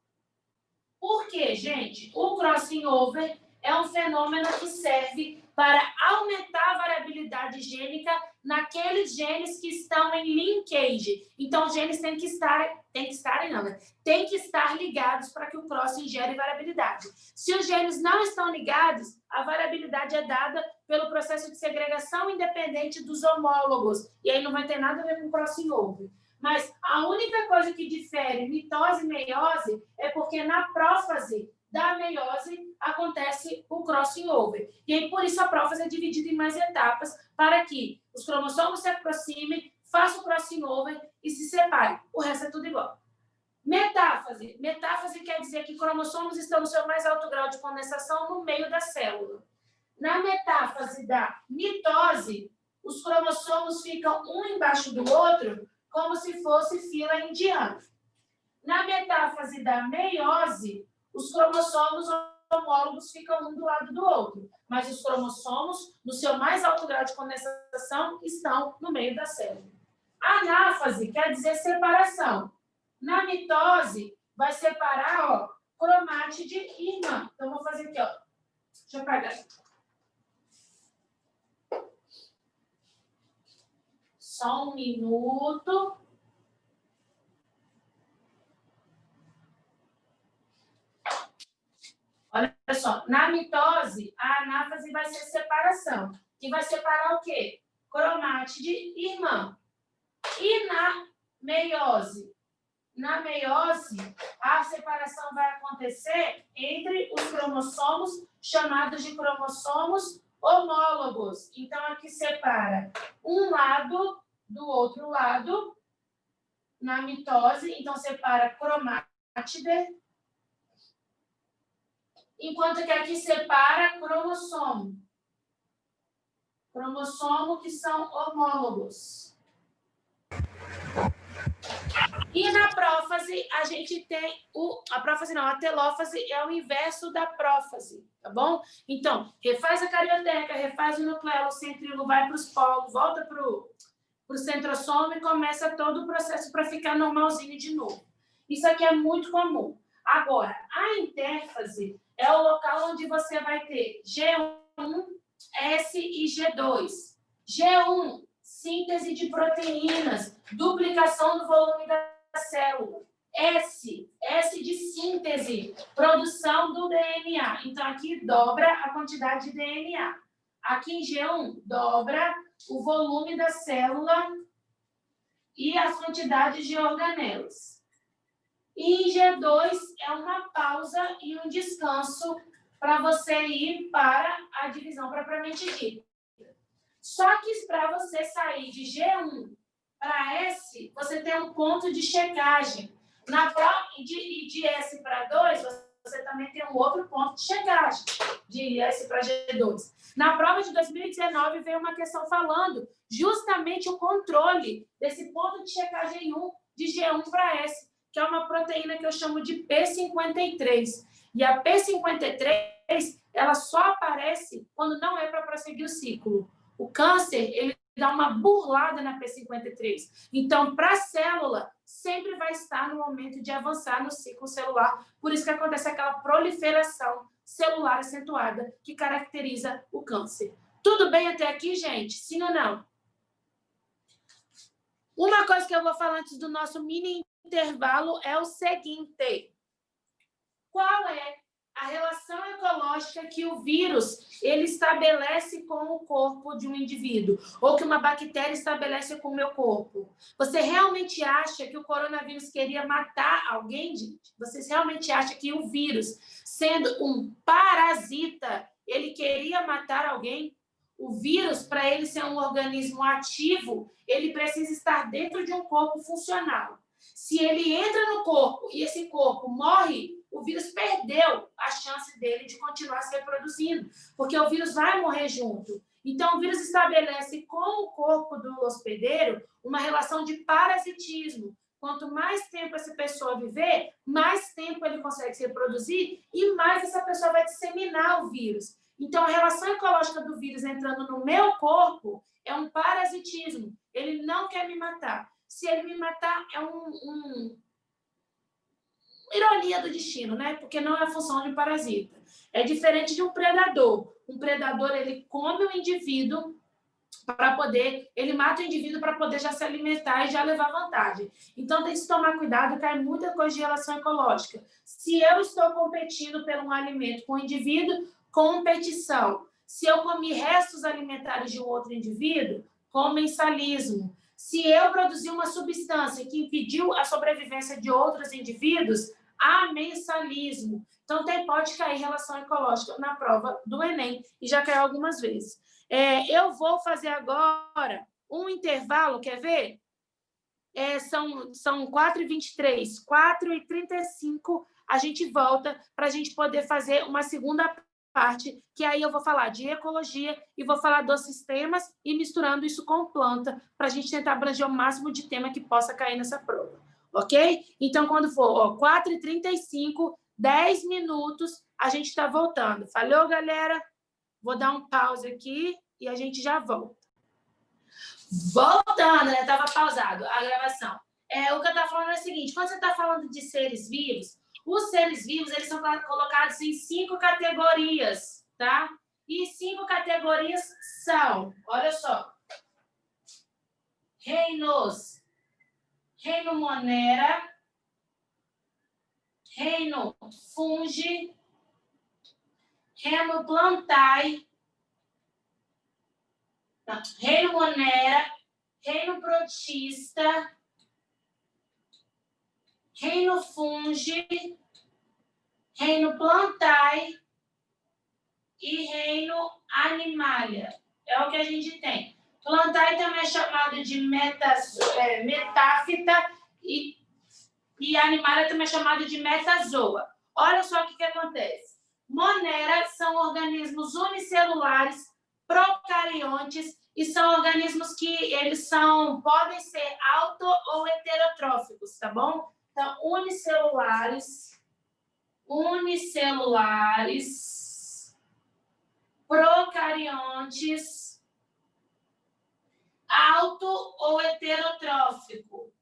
Por quê, gente? O crossing over é um fenômeno que serve para aumentar a variabilidade gênica naqueles genes que estão em linkage. Então, os genes têm que estar ligados para que o crossing gere variabilidade. Se os genes não estão ligados, a variabilidade é dada pelo processo de segregação independente dos homólogos. E aí não vai ter nada a ver com crossing over. Mas a única coisa que difere mitose e meiose é porque na prófase da meiose acontece o crossing over. E aí, por isso, a prófase é dividida em mais etapas para que os cromossomos se aproximem, façam o crossing over e se separem. O resto é tudo igual. Metáfase. Metáfase quer dizer que cromossomos estão no seu mais alto grau de condensação no meio da célula. Na metáfase da mitose, os cromossomos ficam um embaixo do outro, como se fosse fila indiana. Na metáfase da meiose, os cromossomos homólogos ficam um do lado do outro, mas os cromossomos, no seu mais alto grau de condensação, estão no meio da célula. Anáfase quer dizer separação. Na mitose, vai separar cromátide e irmã. Então, vou fazer aqui, Deixa eu apagar. Só um minuto. Olha só, na mitose, a anáfase vai ser separação. Que vai separar o quê? Cromátide e irmã. E na meiose? Na meiose, a separação vai acontecer entre os cromossomos, chamados de cromossomos homólogos. Então, aqui separa um lado do outro lado, na mitose. Então, separa cromátide, enquanto que aqui separa cromossomo. Cromossomo que são homólogos. E na prófase, a gente tem a prófase não, a telófase é o inverso da prófase, tá bom? Então, refaz a carioteca, refaz o nucleolo, o centríolo, vai para os polos, volta para o centrossomo e começa todo o processo para ficar normalzinho de novo. Isso aqui é muito comum. Agora, a intérfase é o local onde você vai ter G1, S e G2. G1, síntese de proteínas, duplicação do volume da célula. S de síntese, produção do DNA. Então, aqui dobra a quantidade de DNA. Aqui em G1, dobra o volume da célula e as quantidades de organelas. E em G2 é uma pausa e um descanso para você ir para a divisão propriamente dita. Só que para você sair de G1 para S, você tem um ponto de checagem. De S para 2, você também tem um outro ponto de checagem, de S para G2. Na prova de 2019, veio uma questão falando justamente o controle desse ponto de checagem 1 de G1 para S, que é uma proteína que eu chamo de P53. E a P53, ela só aparece quando não é para prosseguir o ciclo. O câncer, ele dá uma burlada na P53. Então, para a célula, sempre vai estar no momento de avançar no ciclo celular. Por isso que acontece aquela proliferação celular acentuada que caracteriza o câncer. Tudo bem até aqui, gente? Sim ou não? Uma coisa que eu vou falar antes do nosso mini intervalo é o seguinte. Qual é a relação ecológica que o vírus ele estabelece com o corpo de um indivíduo, ou que uma bactéria estabelece com o meu corpo? Você realmente acha que o coronavírus queria matar alguém, gente? Vocês realmente acham que o vírus, sendo um parasita, ele queria matar alguém? O vírus, para ele ser um organismo ativo, ele precisa estar dentro de um corpo funcional. Se ele entra no corpo e esse corpo morre, o vírus perdeu a chance dele de continuar se reproduzindo, porque o vírus vai morrer junto. Então, o vírus estabelece com o corpo do hospedeiro uma relação de parasitismo. Quanto mais tempo essa pessoa viver, mais tempo ele consegue se reproduzir e mais essa pessoa vai disseminar o vírus. Então, a relação ecológica do vírus entrando no meu corpo é um parasitismo. Ele não quer me matar. Se ele me matar, é ironia do destino, né? Porque não é a função de um parasita. É diferente de um predador. Um predador, ele come o indivíduo para poder... Ele mata o indivíduo para poder já se alimentar e já levar vantagem. Então, tem que se tomar cuidado, cai muita coisa de relação ecológica. Se eu estou competindo por um alimento com o indivíduo, competição. Se eu comi restos alimentares de um outro indivíduo, comensalismo. Se eu produzir uma substância que impediu a sobrevivência de outros indivíduos, amensalismo. Então, pode cair relação ecológica na prova do Enem, e já caiu algumas vezes. Eu vou fazer agora um intervalo, quer ver? São 4h23, 4h35, a gente volta para a gente poder fazer uma segunda parte, que aí eu vou falar de ecologia e vou falar dos sistemas e misturando isso com planta, para a gente tentar abranger o máximo de tema que possa cair nessa prova, ok? Então, quando for 4h35, 10 minutos, a gente está voltando. Falou, galera? Vou dar um pause aqui e a gente já volta. Voltando, né? Estava pausado a gravação. O que eu estava falando é o seguinte, quando você está falando de seres vivos, os seres vivos eles são colocados em 5 categorias, tá? E 5 categorias são, olha só, reinos, reino Monera, reino Fungi, reino Plantae, reino Monera, reino Protista, reino Fungi, reino Plantae e reino Animalia. É o que a gente tem. Plantae também é chamado de metáfita e Animalia também é chamado de metazoa. Olha só o que acontece. Monera são organismos unicelulares, procariontes, e são organismos que eles podem ser auto ou heterotróficos, tá bom? Então, unicelulares, procariontes, auto ou heterotrófico.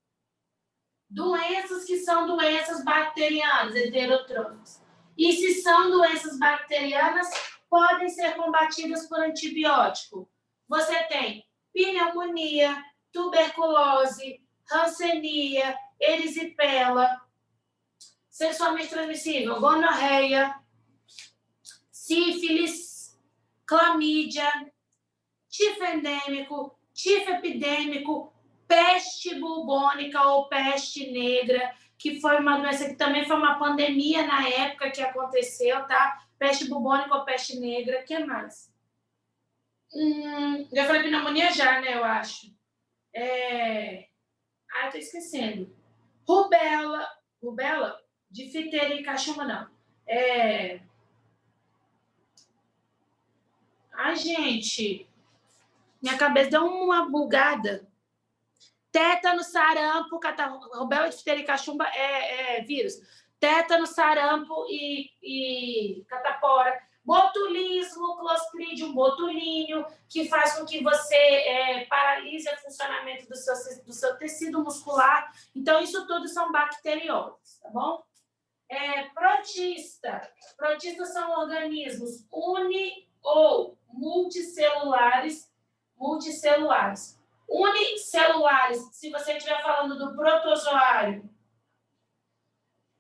Doenças que são doenças bacterianas, heterotróficas. E se são doenças bacterianas, podem ser combatidas por antibiótico. Você tem pneumonia, tuberculose, rancenia, erisipela, sexualmente transmissível, gonorreia, sífilis, clamídia, tifo endêmico, tifo epidêmico, peste bubônica ou peste negra, que foi uma doença que também foi uma pandemia na época que aconteceu, tá? Peste bubônica ou peste negra, o que mais? Já falei pneumonia já, né, eu acho. Tô esquecendo. Rubela, difteria e cachumba, não. Ai, gente, minha cabeça deu uma bugada. Tétano, sarampo, rubéola, difteria e cachumba é vírus. Tétano, sarampo e catapora. Botulismo, Clostridium botulíneo, que faz com que você paralise o funcionamento do seu tecido muscular. Então, isso tudo são bacterioses, tá bom? Protistas são organismos uni- ou multicelulares. Unicelulares, se você estiver falando do protozoário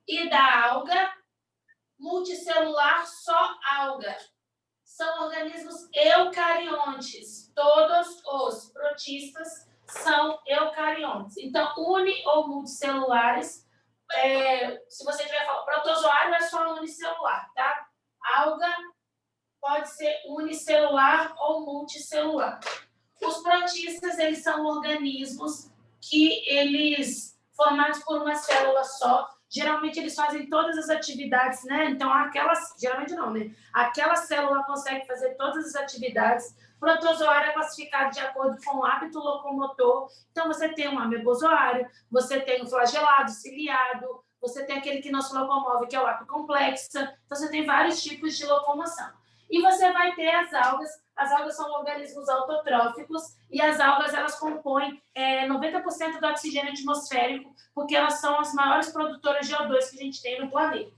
e da alga. Multicelular, só alga. São organismos eucariontes. Todos os protistas são eucariontes. Então, uni- ou multicelulares, se você estiver falando, protozoário é só unicelular, tá? Alga pode ser unicelular ou multicelular. Os protistas, eles são organismos que eles formados por uma célula só. Geralmente eles fazem todas as atividades, né? Então geralmente não, né? Aquela célula consegue fazer todas as atividades. Protozoário é classificado de acordo com o hábito locomotor. Então você tem um amebozoário, você tem o flagelado, ciliado, você tem aquele que não se locomove, que é o apicomplexa. Então você tem vários tipos de locomoção. E você vai ter as algas. As algas são organismos autotróficos e as algas elas compõem 90% do oxigênio atmosférico, porque elas são as maiores produtoras de O2 que a gente tem no planeta.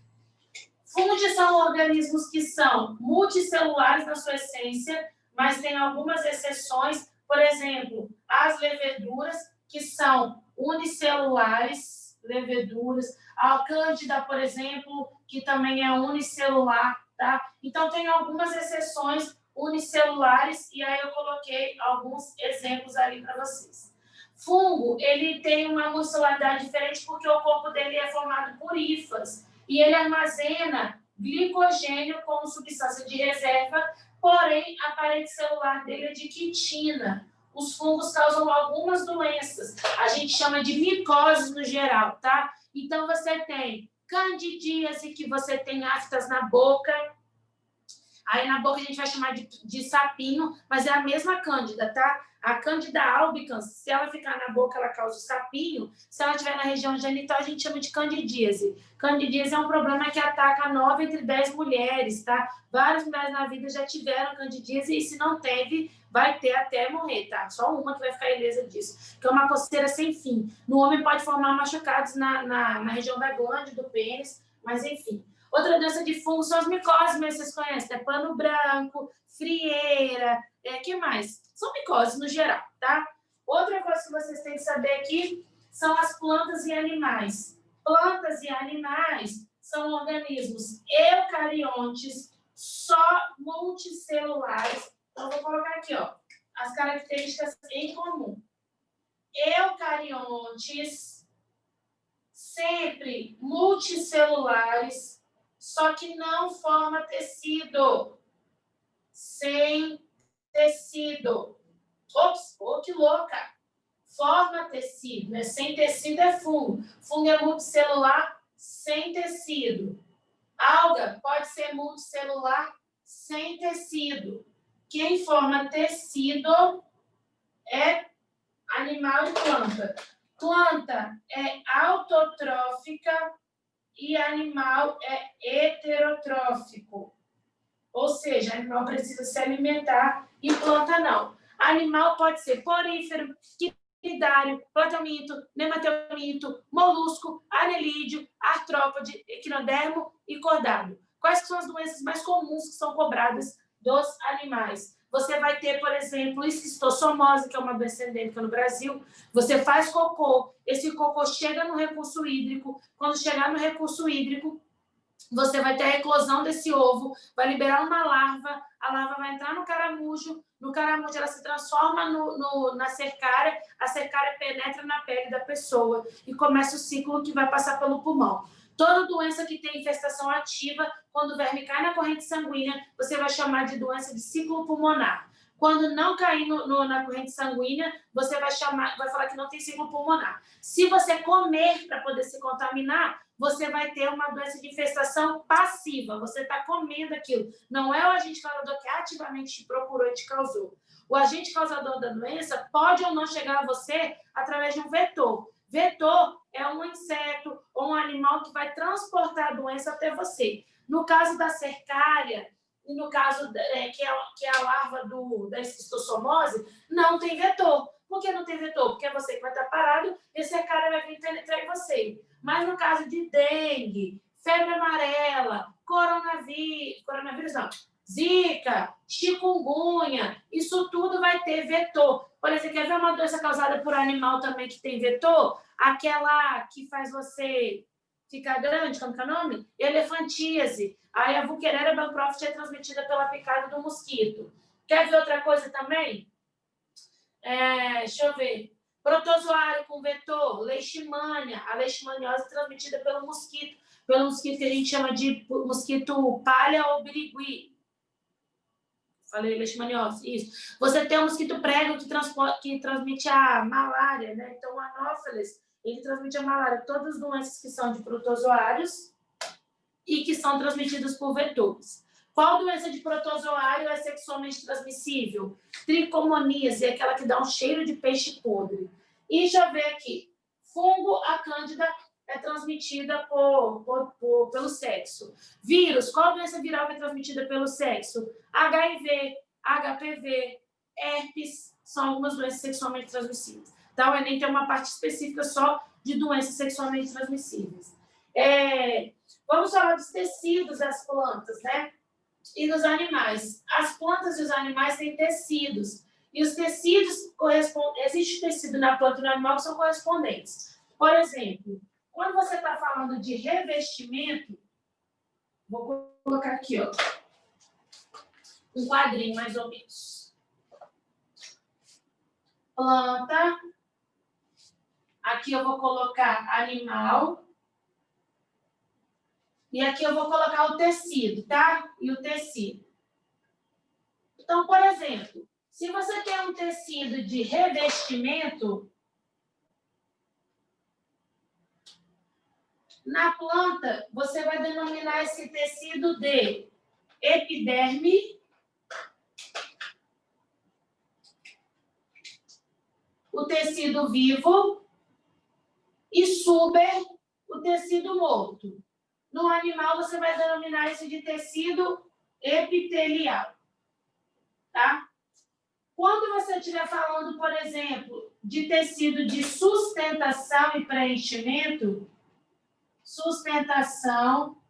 Fungos são organismos que são multicelulares na sua essência, mas tem algumas exceções, por exemplo, as leveduras, que são unicelulares, leveduras, a cândida, por exemplo, que também é unicelular, tá? Então, tem algumas exceções unicelulares, e aí eu coloquei alguns exemplos ali para vocês. Fungo, ele tem uma muscularidade diferente porque o corpo dele é formado por hifas, e ele armazena glicogênio como substância de reserva, porém, a parede celular dele é de quitina. Os fungos causam algumas doenças, a gente chama de micoses no geral, tá? Então, você tem candidíase, que você tem aftas na boca. Aí na boca a gente vai chamar de sapinho, mas é a mesma cândida, tá? A cândida albicans, se ela ficar na boca, ela causa sapinho. Se ela estiver na região genital, a gente chama de candidíase. Candidíase é um problema que ataca 9 entre 10 mulheres, tá? Várias mulheres na vida já tiveram candidíase e se não teve, vai ter até morrer, tá? Só uma que vai ficar ilesa disso, que é uma coceira sem fim. No homem pode formar machucados na região da glândula, do pênis, mas enfim. Outra doença de fungo são as micoses, mas vocês conhecem, né? Pano branco, frieira, que mais? São micoses no geral, tá? Outra coisa que vocês têm que saber aqui são as plantas e animais. Plantas e animais são organismos eucariontes, só multicelulares. Então, vou colocar aqui, ó, as características em comum. Eucariontes, sempre multicelulares, só que não forma tecido. Sem tecido. Ops, que louca! Forma tecido, né? Sem tecido é fungo. Fungo é multicelular, sem tecido. Alga pode ser multicelular, sem tecido. Quem forma tecido é animal e planta. Planta é autotrófica e animal é heterotrófico. Ou seja, animal precisa se alimentar e planta não. Animal pode ser porífero, quinidário, platomito, nematomito, molusco, anelídeo, artrópode, equinodermo e cordado. Quais são as doenças mais comuns que são cobradas dos animais? Você vai ter, por exemplo, esquistossomose, que é uma doença endêmica no Brasil. Você faz cocô, esse cocô chega no recurso hídrico. Quando chegar no recurso hídrico, você vai ter a eclosão desse ovo, vai liberar uma larva, a larva vai entrar no caramujo ela se transforma na cercária, a cercária penetra na pele da pessoa e começa o ciclo que vai passar pelo pulmão. Toda doença que tem infestação ativa, quando o verme cai na corrente sanguínea, você vai chamar de doença de ciclo pulmonar. Quando não cair na corrente sanguínea, você vai falar que não tem ciclo pulmonar. Se você comer para poder se contaminar, você vai ter uma doença de infestação passiva. Você está comendo aquilo. Não é o agente causador que ativamente te procurou e te causou. O agente causador da doença pode ou não chegar a você através de um vetor. Vetor é um inseto ou um animal que vai transportar a doença até você. No caso da cercária, e no caso que é a larva da esquistossomose, não tem vetor. Por que não tem vetor? Porque é você que vai estar parado e a cercária vai vir penetrar em você. Mas no caso de dengue, febre amarela, coronavírus não, zika, chikungunya, isso tudo vai ter vetor. Por exemplo, quer ver uma doença causada por animal também que tem vetor? Aquela que faz você ficar grande, como que é o nome? Elefantíase. Aí a Vuquerera bancroft é transmitida pela picada do mosquito. Quer ver outra coisa também? Deixa eu ver. Protozoário com vetor, leishmania. A leishmaniose é transmitida pelo mosquito que a gente chama de mosquito palha ou birigui. Falei leishmaniose, isso. Você tem o mosquito prego que transmite a malária, né? Então, o anófeles, ele transmite a malária. Todas as doenças que são de protozoários e que são transmitidas por vetores. Qual doença de protozoário é sexualmente transmissível? Tricomoníase, é aquela que dá um cheiro de peixe podre. E deixa eu ver aqui. Fungo, a cândida, é transmitida pelo sexo. Vírus, qual doença viral é transmitida pelo sexo? HIV, HPV, herpes, são algumas doenças sexualmente transmissíveis. Então, o Enem tem uma parte específica só de doenças sexualmente transmissíveis. Vamos falar dos tecidos das plantas, né? E dos animais. As plantas e os animais têm tecidos. E os tecidos correspondem. Existe tecido na planta e no animal que são correspondentes. Por exemplo, quando você está falando de revestimento, vou colocar aqui, ó, um quadrinho mais ou menos. Planta. Aqui eu vou colocar animal. E aqui eu vou colocar o tecido, tá? E o tecido. Então, por exemplo, se você tem um tecido de revestimento, na planta, você vai denominar esse tecido de epiderme, o tecido vivo, e suber, o tecido morto. No animal, você vai denominar esse de tecido epitelial. Tá? Quando você estiver falando, por exemplo, de tecido de sustentação e preenchimento, sustentação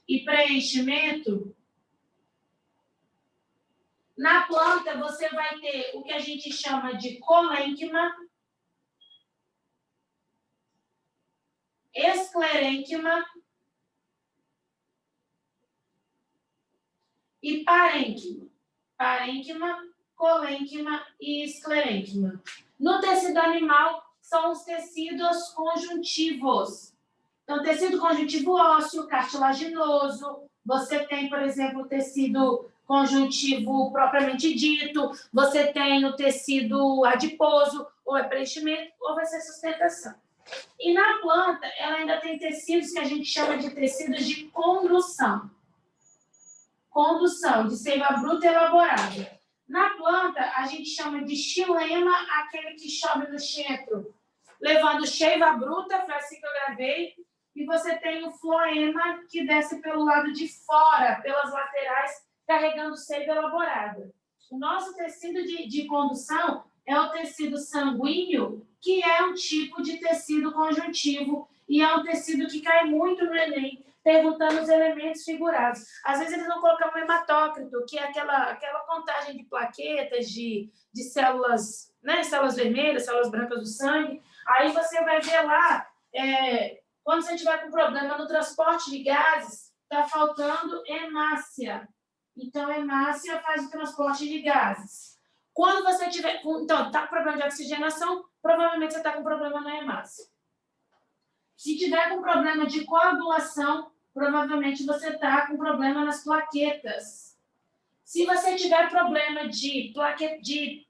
e preenchimento, na planta você vai ter o que a gente chama de colênquima, esclerênquima e parênquima. Parênquima, colênquima e esclerênquima. No tecido animal, são os tecidos conjuntivos. Então, tecido conjuntivo ósseo, cartilaginoso, você tem, por exemplo, o tecido conjuntivo propriamente dito, você tem o tecido adiposo, ou é preenchimento, ou vai ser sustentação. E na planta, ela ainda tem tecidos que a gente chama de tecidos de condução. Condução, de seiva bruta e elaborada. Na planta, a gente chama de xilema, aquele que chove no centro, levando seiva bruta, foi assim que eu gravei, e você tem o floema, que desce pelo lado de fora, pelas laterais, carregando seiva elaborada. O nosso tecido de condução é o tecido sanguíneo, que é um tipo de tecido conjuntivo, e é um tecido que cai muito no Enem, perguntando os elementos figurados. Às vezes eles não colocam o hematócrito, que é aquela contagem de plaquetas, de células, né, células vermelhas, células brancas do sangue. Aí você vai ver lá, quando você tiver com problema no transporte de gases, está faltando hemácia. Então, hemácia faz o transporte de gases. Quando você tiver... Então, está com problema de oxigenação, provavelmente você está com problema na hemácia. Se tiver com problema de coagulação, provavelmente você está com problema nas plaquetas. Se você tiver problema de plaqueta, se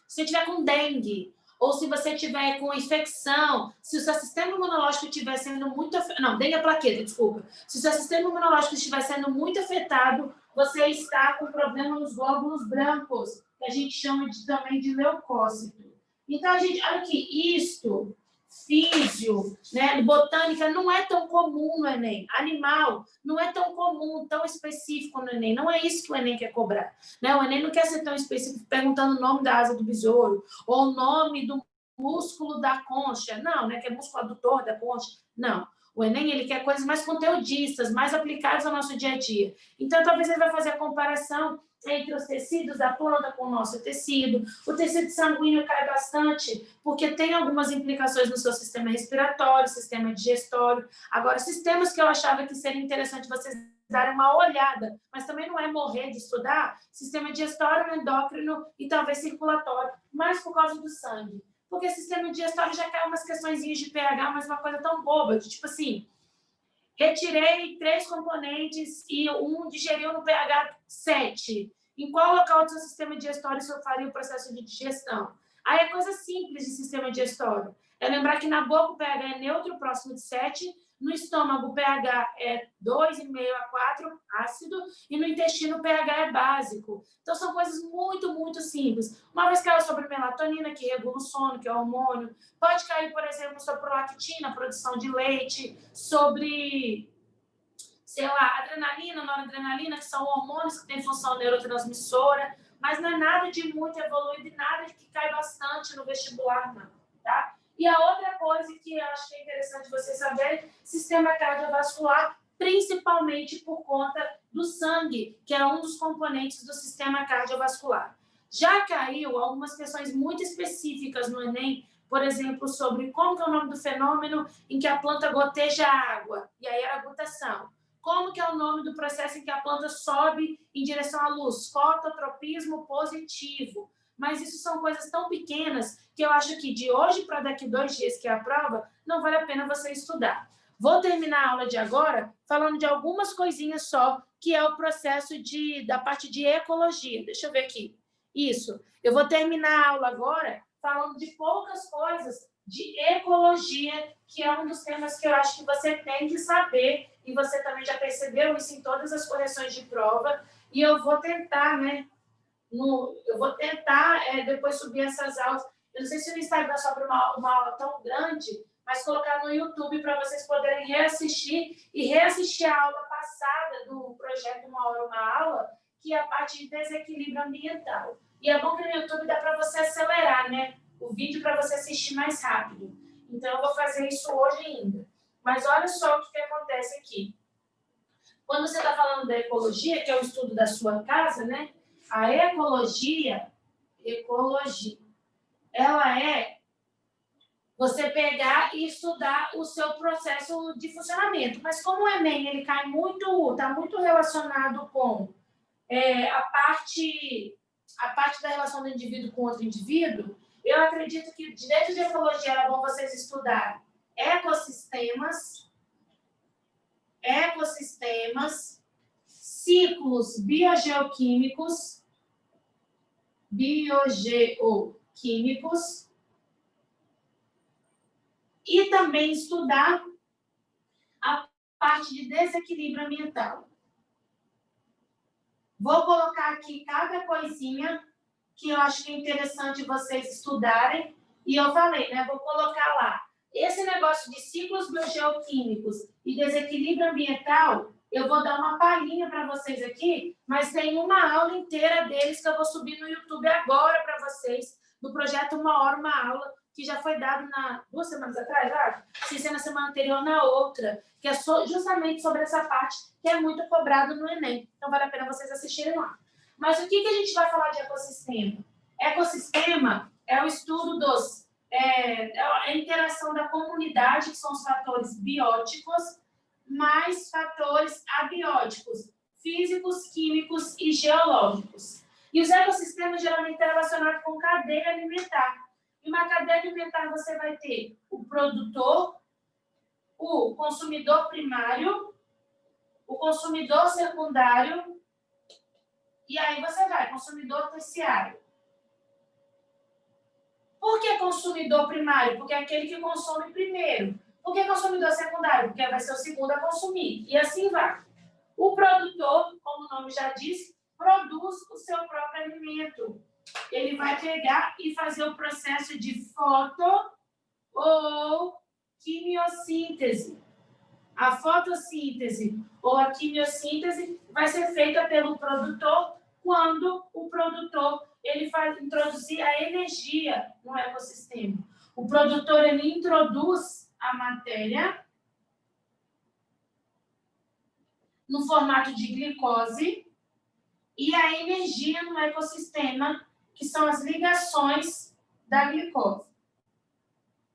você tiver com dengue, ou se você tiver com infecção, se o seu sistema imunológico estiver sendo muito... Não, dengue é plaqueta, desculpa. Se o seu sistema imunológico estiver sendo muito afetado, você está com problema nos glóbulos brancos, que a gente chama também de leucócito. Então, a gente, olha aqui, isto... Físio, né? Botânica não é tão comum no Enem. Animal não é tão comum, tão específico no Enem. Não é isso que o Enem quer cobrar. Né? O Enem não quer ser tão específico perguntando o nome da asa do besouro ou o nome do músculo da concha. Não, né? Que é músculo adutor da concha. Não. O Enem ele quer coisas mais conteudistas, mais aplicadas ao nosso dia a dia. Então, talvez ele vai fazer a comparação entre os tecidos da planta com o nosso tecido. O tecido sanguíneo cai bastante, porque tem algumas implicações no seu sistema respiratório, sistema digestório. Agora, sistemas que eu achava que seria interessante vocês darem uma olhada, mas também não é morrer de estudar, sistema digestório, endócrino e talvez circulatório, mais por causa do sangue. Porque sistema digestório já cai umas questõezinhas de pH, mas uma coisa tão boba, de, tipo assim, retirei 3 componentes e um digeriu no pH 7. Em qual local do seu sistema digestório isso faria o processo de digestão? Aí é coisa simples de sistema digestório. É lembrar que na boca o pH é neutro, próximo de 7, no estômago o pH é 2,5 a 4, ácido, e no intestino o pH é básico. Então são coisas muito, muito simples. Uma vez caiu sobre melatonina, que regula o sono, que é o hormônio. Pode cair, por exemplo, sobre prolactina, produção de leite, sobre, sei lá, adrenalina, noradrenalina, que são hormônios que têm função neurotransmissora, mas não é nada de muito evoluído e nada de que cai bastante no vestibular, não, tá? E a outra coisa que eu acho que é interessante você saber, sistema cardiovascular, principalmente por conta do sangue, que é um dos componentes do sistema cardiovascular. Já caiu algumas questões muito específicas no Enem, por exemplo, sobre como que é o nome do fenômeno em que a planta goteja água, e aí era a gutação. Como que é o nome do processo em que a planta sobe em direção à luz? Fototropismo positivo. Mas isso são coisas tão pequenas que eu acho que de hoje para daqui 2 dias, que é a prova, não vale a pena você estudar. Vou terminar a aula de agora falando de algumas coisinhas só, que é o processo da parte de ecologia. Deixa eu ver aqui. Isso. Eu vou terminar a aula agora falando de poucas coisas de ecologia, que é um dos temas que eu acho que você tem que saber, e você também já percebeu isso em todas as correções de prova, e eu vou tentar, né? Eu vou tentar depois subir essas aulas. Eu não sei se no Instagram sobre uma aula tão grande, mas colocar no YouTube para vocês poderem reassistir e reassistir a aula passada do projeto Uma Hora, Uma Aula, que é a parte de desequilíbrio ambiental. E é bom que no YouTube dá para você acelerar, né? O vídeo para você assistir mais rápido. Então, eu vou fazer isso hoje ainda. Mas olha só o que acontece aqui. Quando você está falando da ecologia, que é o estudo da sua casa, né? A ecologia, ela é você pegar e estudar o seu processo de funcionamento. Mas como o Enem ele cai muito, está muito relacionado com a parte da relação do indivíduo com outro indivíduo, eu acredito que dentro de ecologia era bom vocês estudarem ecossistemas, ciclos biogeoquímicos, e também estudar a parte de desequilíbrio ambiental. Vou colocar aqui cada coisinha que eu acho que é interessante vocês estudarem. E eu falei, né? Vou colocar lá. Esse negócio de ciclos biogeoquímicos e desequilíbrio ambiental, eu vou dar uma palhinha para vocês aqui, mas tem uma aula inteira deles que eu vou subir no YouTube agora para vocês, do projeto Uma Hora, Uma Aula, que já foi dado 2 semanas atrás, acho, sem ser na semana anterior, na outra, que é justamente sobre essa parte que é muito cobrado no Enem. Então, vale a pena vocês assistirem lá. Mas o que a gente vai falar de ecossistema? Ecossistema é o estudo a interação da comunidade, que são os fatores bióticos, mais fatores abióticos, físicos, químicos e geológicos. E os ecossistemas geralmente estão relacionados com cadeia alimentar. Em uma cadeia alimentar você vai ter o produtor, o consumidor primário, o consumidor secundário, e aí você vai, consumidor terciário. Por que consumidor primário? Porque é aquele que consome primeiro. Por que consumidor secundário? Porque vai ser o segundo a consumir. E assim vai. O produtor, como o nome já diz, produz o seu próprio alimento. Ele vai pegar e fazer o processo de foto ou quimiossíntese. A fotossíntese ou a quimiossíntese vai ser feita pelo produtor quando o produtor ele faz introduzir a energia no ecossistema. O produtor ele introduz a matéria no formato de glicose e a energia no ecossistema, que são as ligações da glicose.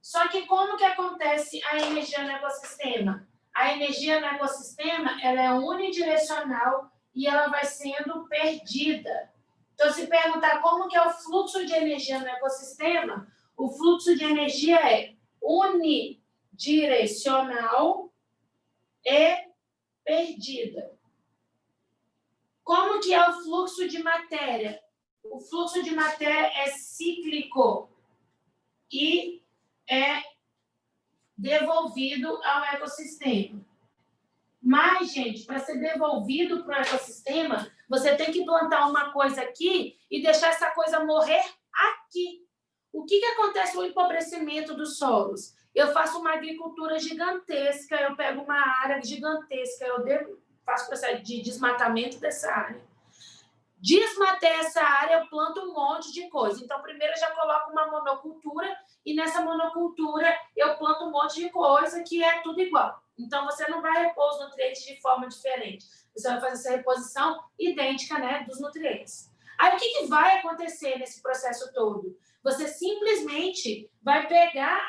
Só que como que acontece a energia no ecossistema? A energia no ecossistema ela é unidirecional e ela vai sendo perdida. Então, se perguntar como que é o fluxo de energia no ecossistema, o fluxo de energia é unidirecional e perdida. Como que é o fluxo de matéria? O fluxo de matéria é cíclico e é devolvido ao ecossistema. Mas, gente, para ser devolvido para o ecossistema, você tem que plantar uma coisa aqui e deixar essa coisa morrer aqui. O que acontece com o empobrecimento dos solos? Eu faço uma agricultura gigantesca, eu pego uma área gigantesca, eu faço processo de desmatamento dessa área. Desmatei essa área, eu planto um monte de coisa. Então, primeiro eu já coloco uma monocultura e nessa monocultura eu planto um monte de coisa que é tudo igual. Então, você não vai repor os nutrientes de forma diferente. Você vai fazer essa reposição idêntica, né, dos nutrientes. Aí, o que vai acontecer nesse processo todo? Você simplesmente vai pegar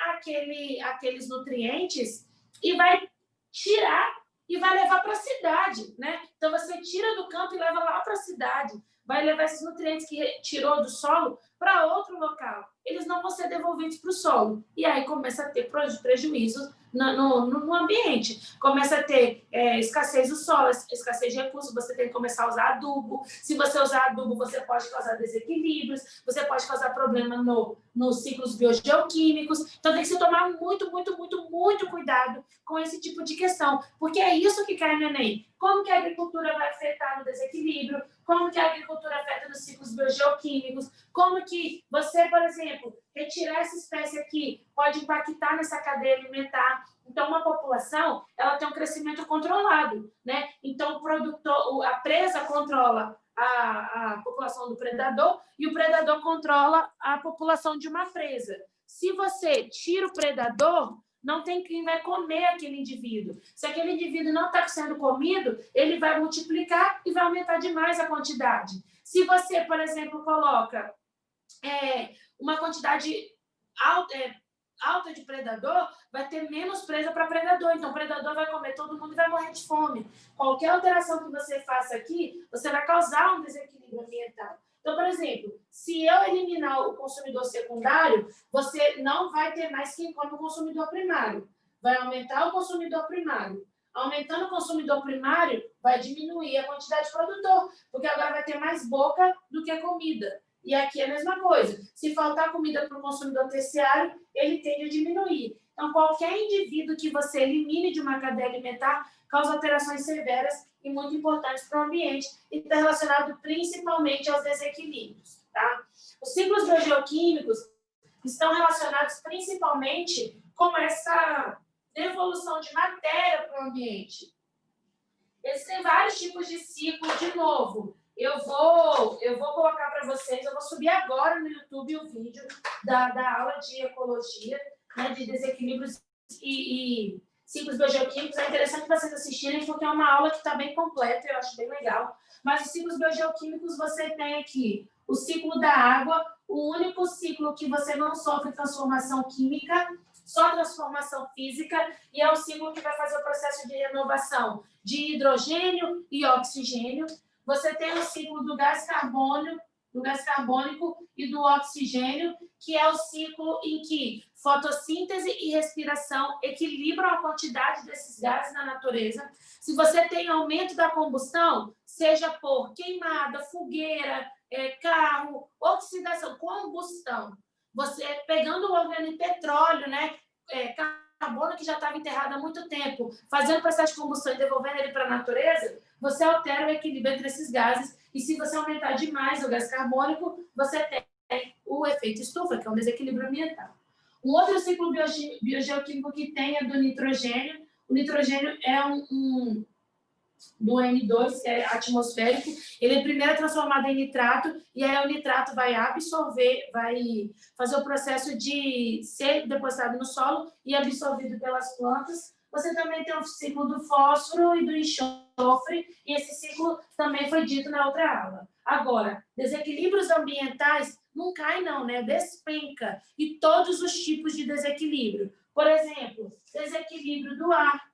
aqueles nutrientes e vai tirar e vai levar para a cidade, né? Então, você tira do campo e leva lá para a cidade. Vai levar esses nutrientes que tirou do solo para outro local. Eles não vão ser devolvidos para o solo. E aí começa a ter prejuízos no ambiente. Começa a ter escassez do solo, escassez de recursos, você tem que começar a usar adubo. Se você usar adubo, você pode causar desequilíbrios, você pode causar problema nos ciclos biogeoquímicos. Então, tem que se tomar muito, muito, muito, muito cuidado com esse tipo de questão, porque é isso que cai no Enem. Como que a agricultura vai afetar no desequilíbrio? Como que a agricultura afeta nos ciclos biogeoquímicos? Como que você, por exemplo, retirar essa espécie aqui pode impactar nessa cadeia alimentar? Então, uma população, ela tem um crescimento controlado, né? Então, o produtor, a presa controla a população do predador e o predador controla a população de uma presa. Se você tira o predador, não tem quem vai comer aquele indivíduo. Se aquele indivíduo não está sendo comido, ele vai multiplicar e vai aumentar demais a quantidade. Se você, por exemplo, coloca uma quantidade alta de predador, vai ter menos presa para predador. Então, o predador vai comer todo mundo e vai morrer de fome. Qualquer alteração que você faça aqui, você vai causar um desequilíbrio ambiental. Então, por exemplo, se eu eliminar o consumidor secundário, você não vai ter mais quem come o consumidor primário. Vai aumentar o consumidor primário. Aumentando o consumidor primário, vai diminuir a quantidade de produtor, porque agora vai ter mais boca do que comida. E aqui é a mesma coisa. Se faltar comida para o consumidor terciário, ele tende a diminuir. Então, qualquer indivíduo que você elimine de uma cadeia alimentar causa alterações severas e muito importantes para o ambiente e está relacionado principalmente aos desequilíbrios. Tá? Os ciclos biogeoquímicos estão relacionados principalmente com essa devolução de matéria para o ambiente. Existem vários tipos de ciclo, de novo. Eu vou colocar para vocês, eu vou subir agora no YouTube o vídeo da aula de ecologia, né, de desequilíbrios e ciclos biogeoquímicos. É interessante vocês assistirem, porque é uma aula que está bem completa, eu acho bem legal. Mas os ciclos biogeoquímicos, você tem aqui o ciclo da água, o único ciclo que você não sofre transformação química, só transformação física, e é o ciclo que vai fazer o processo de renovação de hidrogênio e oxigênio. Você tem o ciclo do gás carbônico e do oxigênio, que é o ciclo em que fotossíntese e respiração equilibram a quantidade desses gases na natureza. Se você tem aumento da combustão, seja por queimada, fogueira, carro, oxidação, combustão, você pegando o orgânico petróleo, né, carbono que já estava enterrado há muito tempo, fazendo o processo de combustão e devolvendo ele para a natureza, você altera o equilíbrio entre esses gases. E se você aumentar demais o gás carbônico, você tem o efeito estufa, que é um desequilíbrio ambiental. Um outro ciclo biogeoquímico que tem é do nitrogênio. O nitrogênio é do N2, que é atmosférico. Ele é primeiro transformado em nitrato, e aí o nitrato vai absorver, vai fazer o processo de ser depositado no solo e absorvido pelas plantas. Você também tem o ciclo do fósforo e do enxofre, e esse ciclo também foi dito na outra aula. Agora, desequilíbrios ambientais não caem não, né? Despenca. E todos os tipos de desequilíbrio. Por exemplo, desequilíbrio do ar,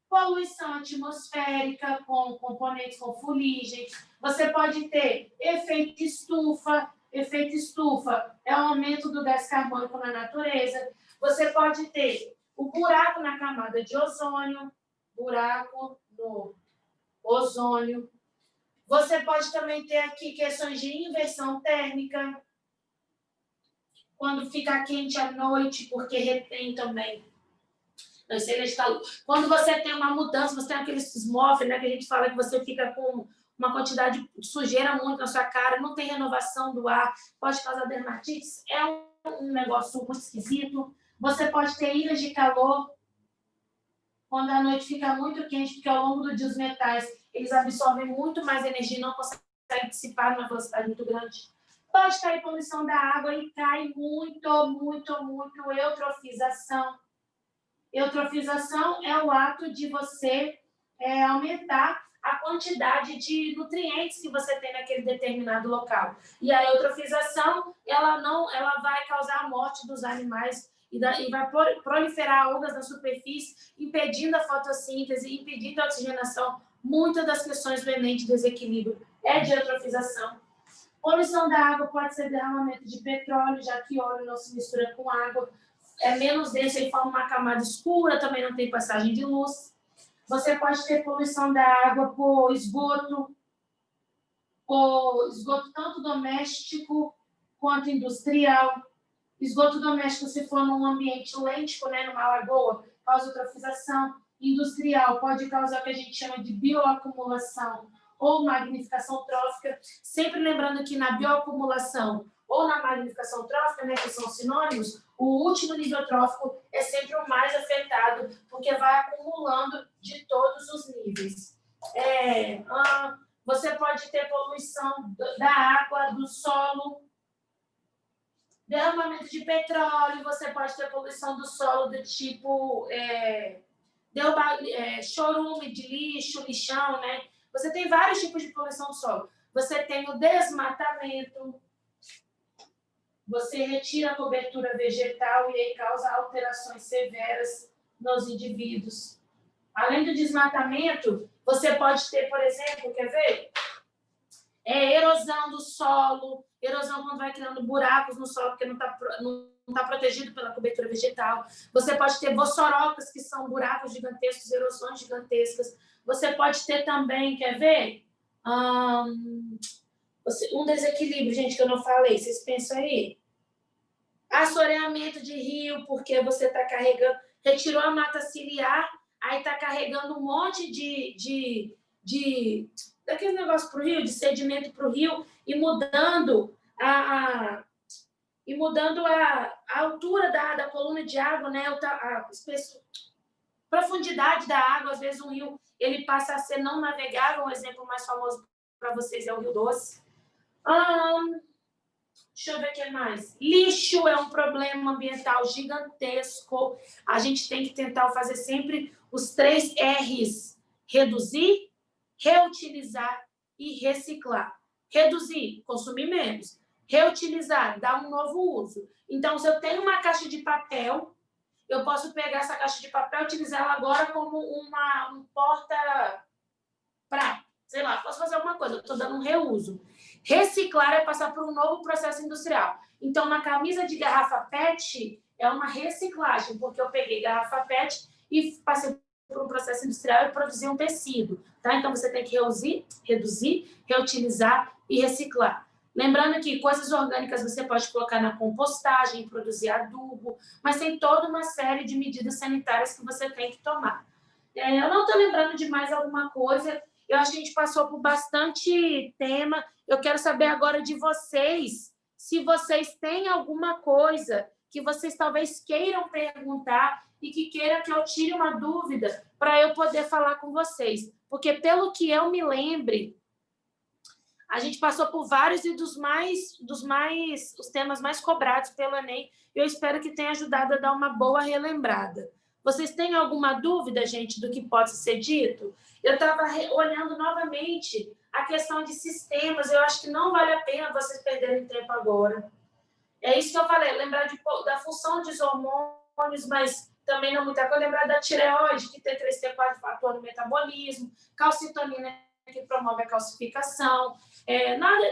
poluição atmosférica com componentes com fuligem. Você pode ter efeito estufa. Efeito estufa é o aumento do gás carbônico na natureza. Você pode ter o buraco na camada de ozônio, buraco no ozônio. Você pode também ter aqui questões de inversão térmica, quando fica quente à noite, porque retém também. Quando você tem uma mudança, você tem aqueles smog, né, que a gente fala que você fica com uma quantidade de sujeira muito na sua cara, não tem renovação do ar, pode causar dermatite, é um negócio muito esquisito. Você pode ter ilhas de calor, quando a noite fica muito quente, porque ao longo do dia os metais eles absorvem muito mais energia e não conseguem dissipar numa velocidade muito grande. Pode cair poluição da água e cai muito eutrofização. Eutrofização é o ato de você aumentar a quantidade de nutrientes que você tem naquele determinado local. E a eutrofização, ela vai causar a morte dos animais e vai proliferar algas na superfície, impedindo a fotossíntese, impedindo a oxigenação. Muitas das questões do Enem de desequilíbrio é de eutrofização. Poluição da água pode ser derramamento de petróleo, já que óleo não se mistura com água. É menos denso e forma uma camada escura, também não tem passagem de luz. Você pode ter poluição da água por esgoto tanto doméstico quanto industrial. Esgoto doméstico, se for num ambiente lêntico, né, numa lagoa, causa eutrofização. Industrial pode causar o que a gente chama de bioacumulação ou magnificação trófica. Sempre lembrando que na bioacumulação ou na magnificação trófica, né, que são sinônimos, o último nível trófico é sempre o mais afetado, porque vai acumulando de todos os níveis. Você pode ter poluição da água, do solo, Derramamento de petróleo, você pode ter poluição do solo do tipo chorume de lixo, lixão, né? Você tem vários tipos de poluição do solo. Você tem o desmatamento, você retira a cobertura vegetal e aí causa alterações severas nos indivíduos. Além do desmatamento, você pode ter, por exemplo, quer ver? Erosão do solo, erosão quando vai criando buracos no solo porque não está protegido pela cobertura vegetal. Você pode ter vossorocas, que são buracos gigantescos, erosões gigantescas. Você pode ter também, quer ver? Um desequilíbrio, gente, que eu não falei. Vocês pensam aí? Assoreamento de rio, porque você está carregando... Retirou a mata ciliar, aí está carregando um monte daquele negócio para o rio, de sedimento para o rio, e mudando a altura da coluna de água, né? A profundidade da água. Às vezes um rio ele passa a ser não navegável. Um exemplo mais famoso para vocês é o Rio Doce. Deixa eu ver o que mais. Lixo é um problema ambiental gigantesco. A gente tem que tentar fazer sempre os 3 R's. Reduzir, reutilizar e reciclar. Reduzir, consumir menos. Reutilizar, dar um novo uso. Então, se eu tenho uma caixa de papel, eu posso pegar essa caixa de papel e utilizar ela agora como um porta-prato. Sei lá, posso fazer alguma coisa, eu estou dando um reuso. Reciclar é passar por um novo processo industrial. Então, uma camisa de garrafa PET é uma reciclagem, porque eu peguei garrafa PET e passei por um processo industrial e produzi um tecido. Tá? Então, você tem que reduzir, reutilizar e reciclar. Lembrando que coisas orgânicas você pode colocar na compostagem, produzir adubo, mas tem toda uma série de medidas sanitárias que você tem que tomar. Eu não estou lembrando de mais alguma coisa. Eu acho que a gente passou por bastante tema. Eu quero saber agora de vocês, se vocês têm alguma coisa que vocês talvez queiram perguntar e que queiram que eu tire uma dúvida para eu poder falar com vocês. Porque, pelo que eu me lembre, a gente passou por vários e os temas mais cobrados pelo Enem. Eu espero que tenha ajudado a dar uma boa relembrada. Vocês têm alguma dúvida, gente, do que pode ser dito? Eu estava olhando novamente a questão de sistemas. Eu acho que não vale a pena vocês perderem tempo agora. É isso que eu falei, lembrar da função dos hormônios, mas também não muita coisa. Lembrar da tireoide, que T3, T4 atua no metabolismo, calcitonina, que promove a calcificação.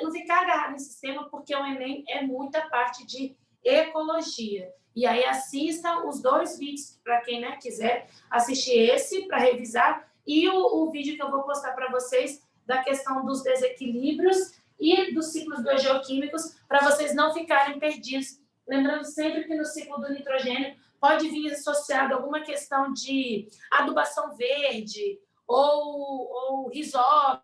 Não ficar agarrado nesse sistema, porque o Enem é muita parte de ecologia. E aí assistam os 2 vídeos, para quem quiser assistir esse, para revisar, e o vídeo que eu vou postar para vocês da questão dos desequilíbrios e dos ciclos biogeoquímicos, para vocês não ficarem perdidos. Lembrando sempre que no ciclo do nitrogênio pode vir associado alguma questão de adubação verde ou risóbio,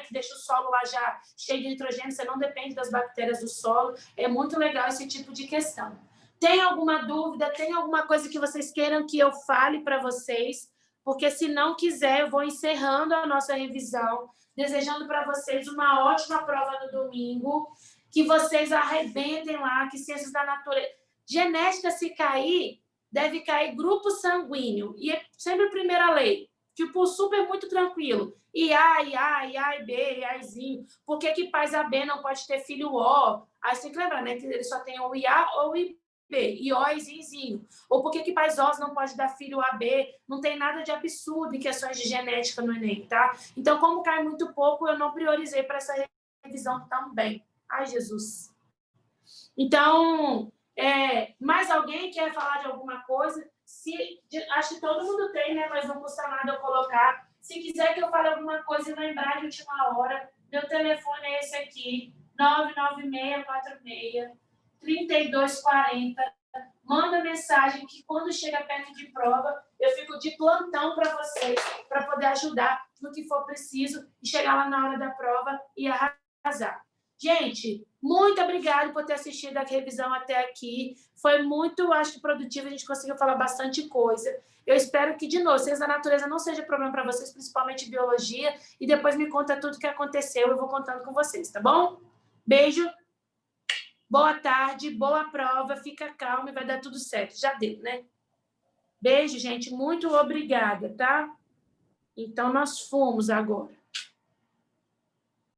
que deixa o solo lá já cheio de nitrogênio, você não depende das bactérias do solo. É muito legal esse tipo de questão. Tem alguma dúvida? Tem alguma coisa que vocês queiram que eu fale para vocês? Porque, se não quiser, eu vou encerrando a nossa revisão, desejando para vocês uma ótima prova no domingo, que vocês arrebentem lá, que ciências da natureza... Genética, se cair, deve cair grupo sanguíneo. E é sempre a primeira lei. Tipo, super muito tranquilo. IA, e B, IAzinho. Por que pais AB não pode ter filho O? Aí você tem que lembrar, que ele só tem ou IA ou IB. E O e Zinho. Ou por que pais Os não pode dar filho AB? Não tem nada de absurdo em questões de genética no Enem, tá? Então, como cai muito pouco, eu não priorizei para essa revisão também. Ai, Jesus. Então, mais alguém quer falar de alguma coisa? Acho que todo mundo tem, mas não custa nada eu colocar. Se quiser que eu fale alguma coisa e lembrar de última hora, meu telefone é esse aqui, 99646-3240. Manda mensagem que quando chega perto de prova, eu fico de plantão para vocês, para poder ajudar no que for preciso e chegar lá na hora da prova e arrasar. Gente, muito obrigada por ter assistido a revisão até aqui. Foi muito, acho, produtivo. A gente conseguiu falar bastante coisa. Eu espero que, de novo, ciência da natureza não seja problema para vocês, principalmente biologia. E depois me conta tudo o que aconteceu. Eu vou contando com vocês, tá bom? Beijo. Boa tarde, boa prova, fica calma e vai dar tudo certo. Já deu, né? Beijo, gente. Muito obrigada, tá? Então, nós fomos agora.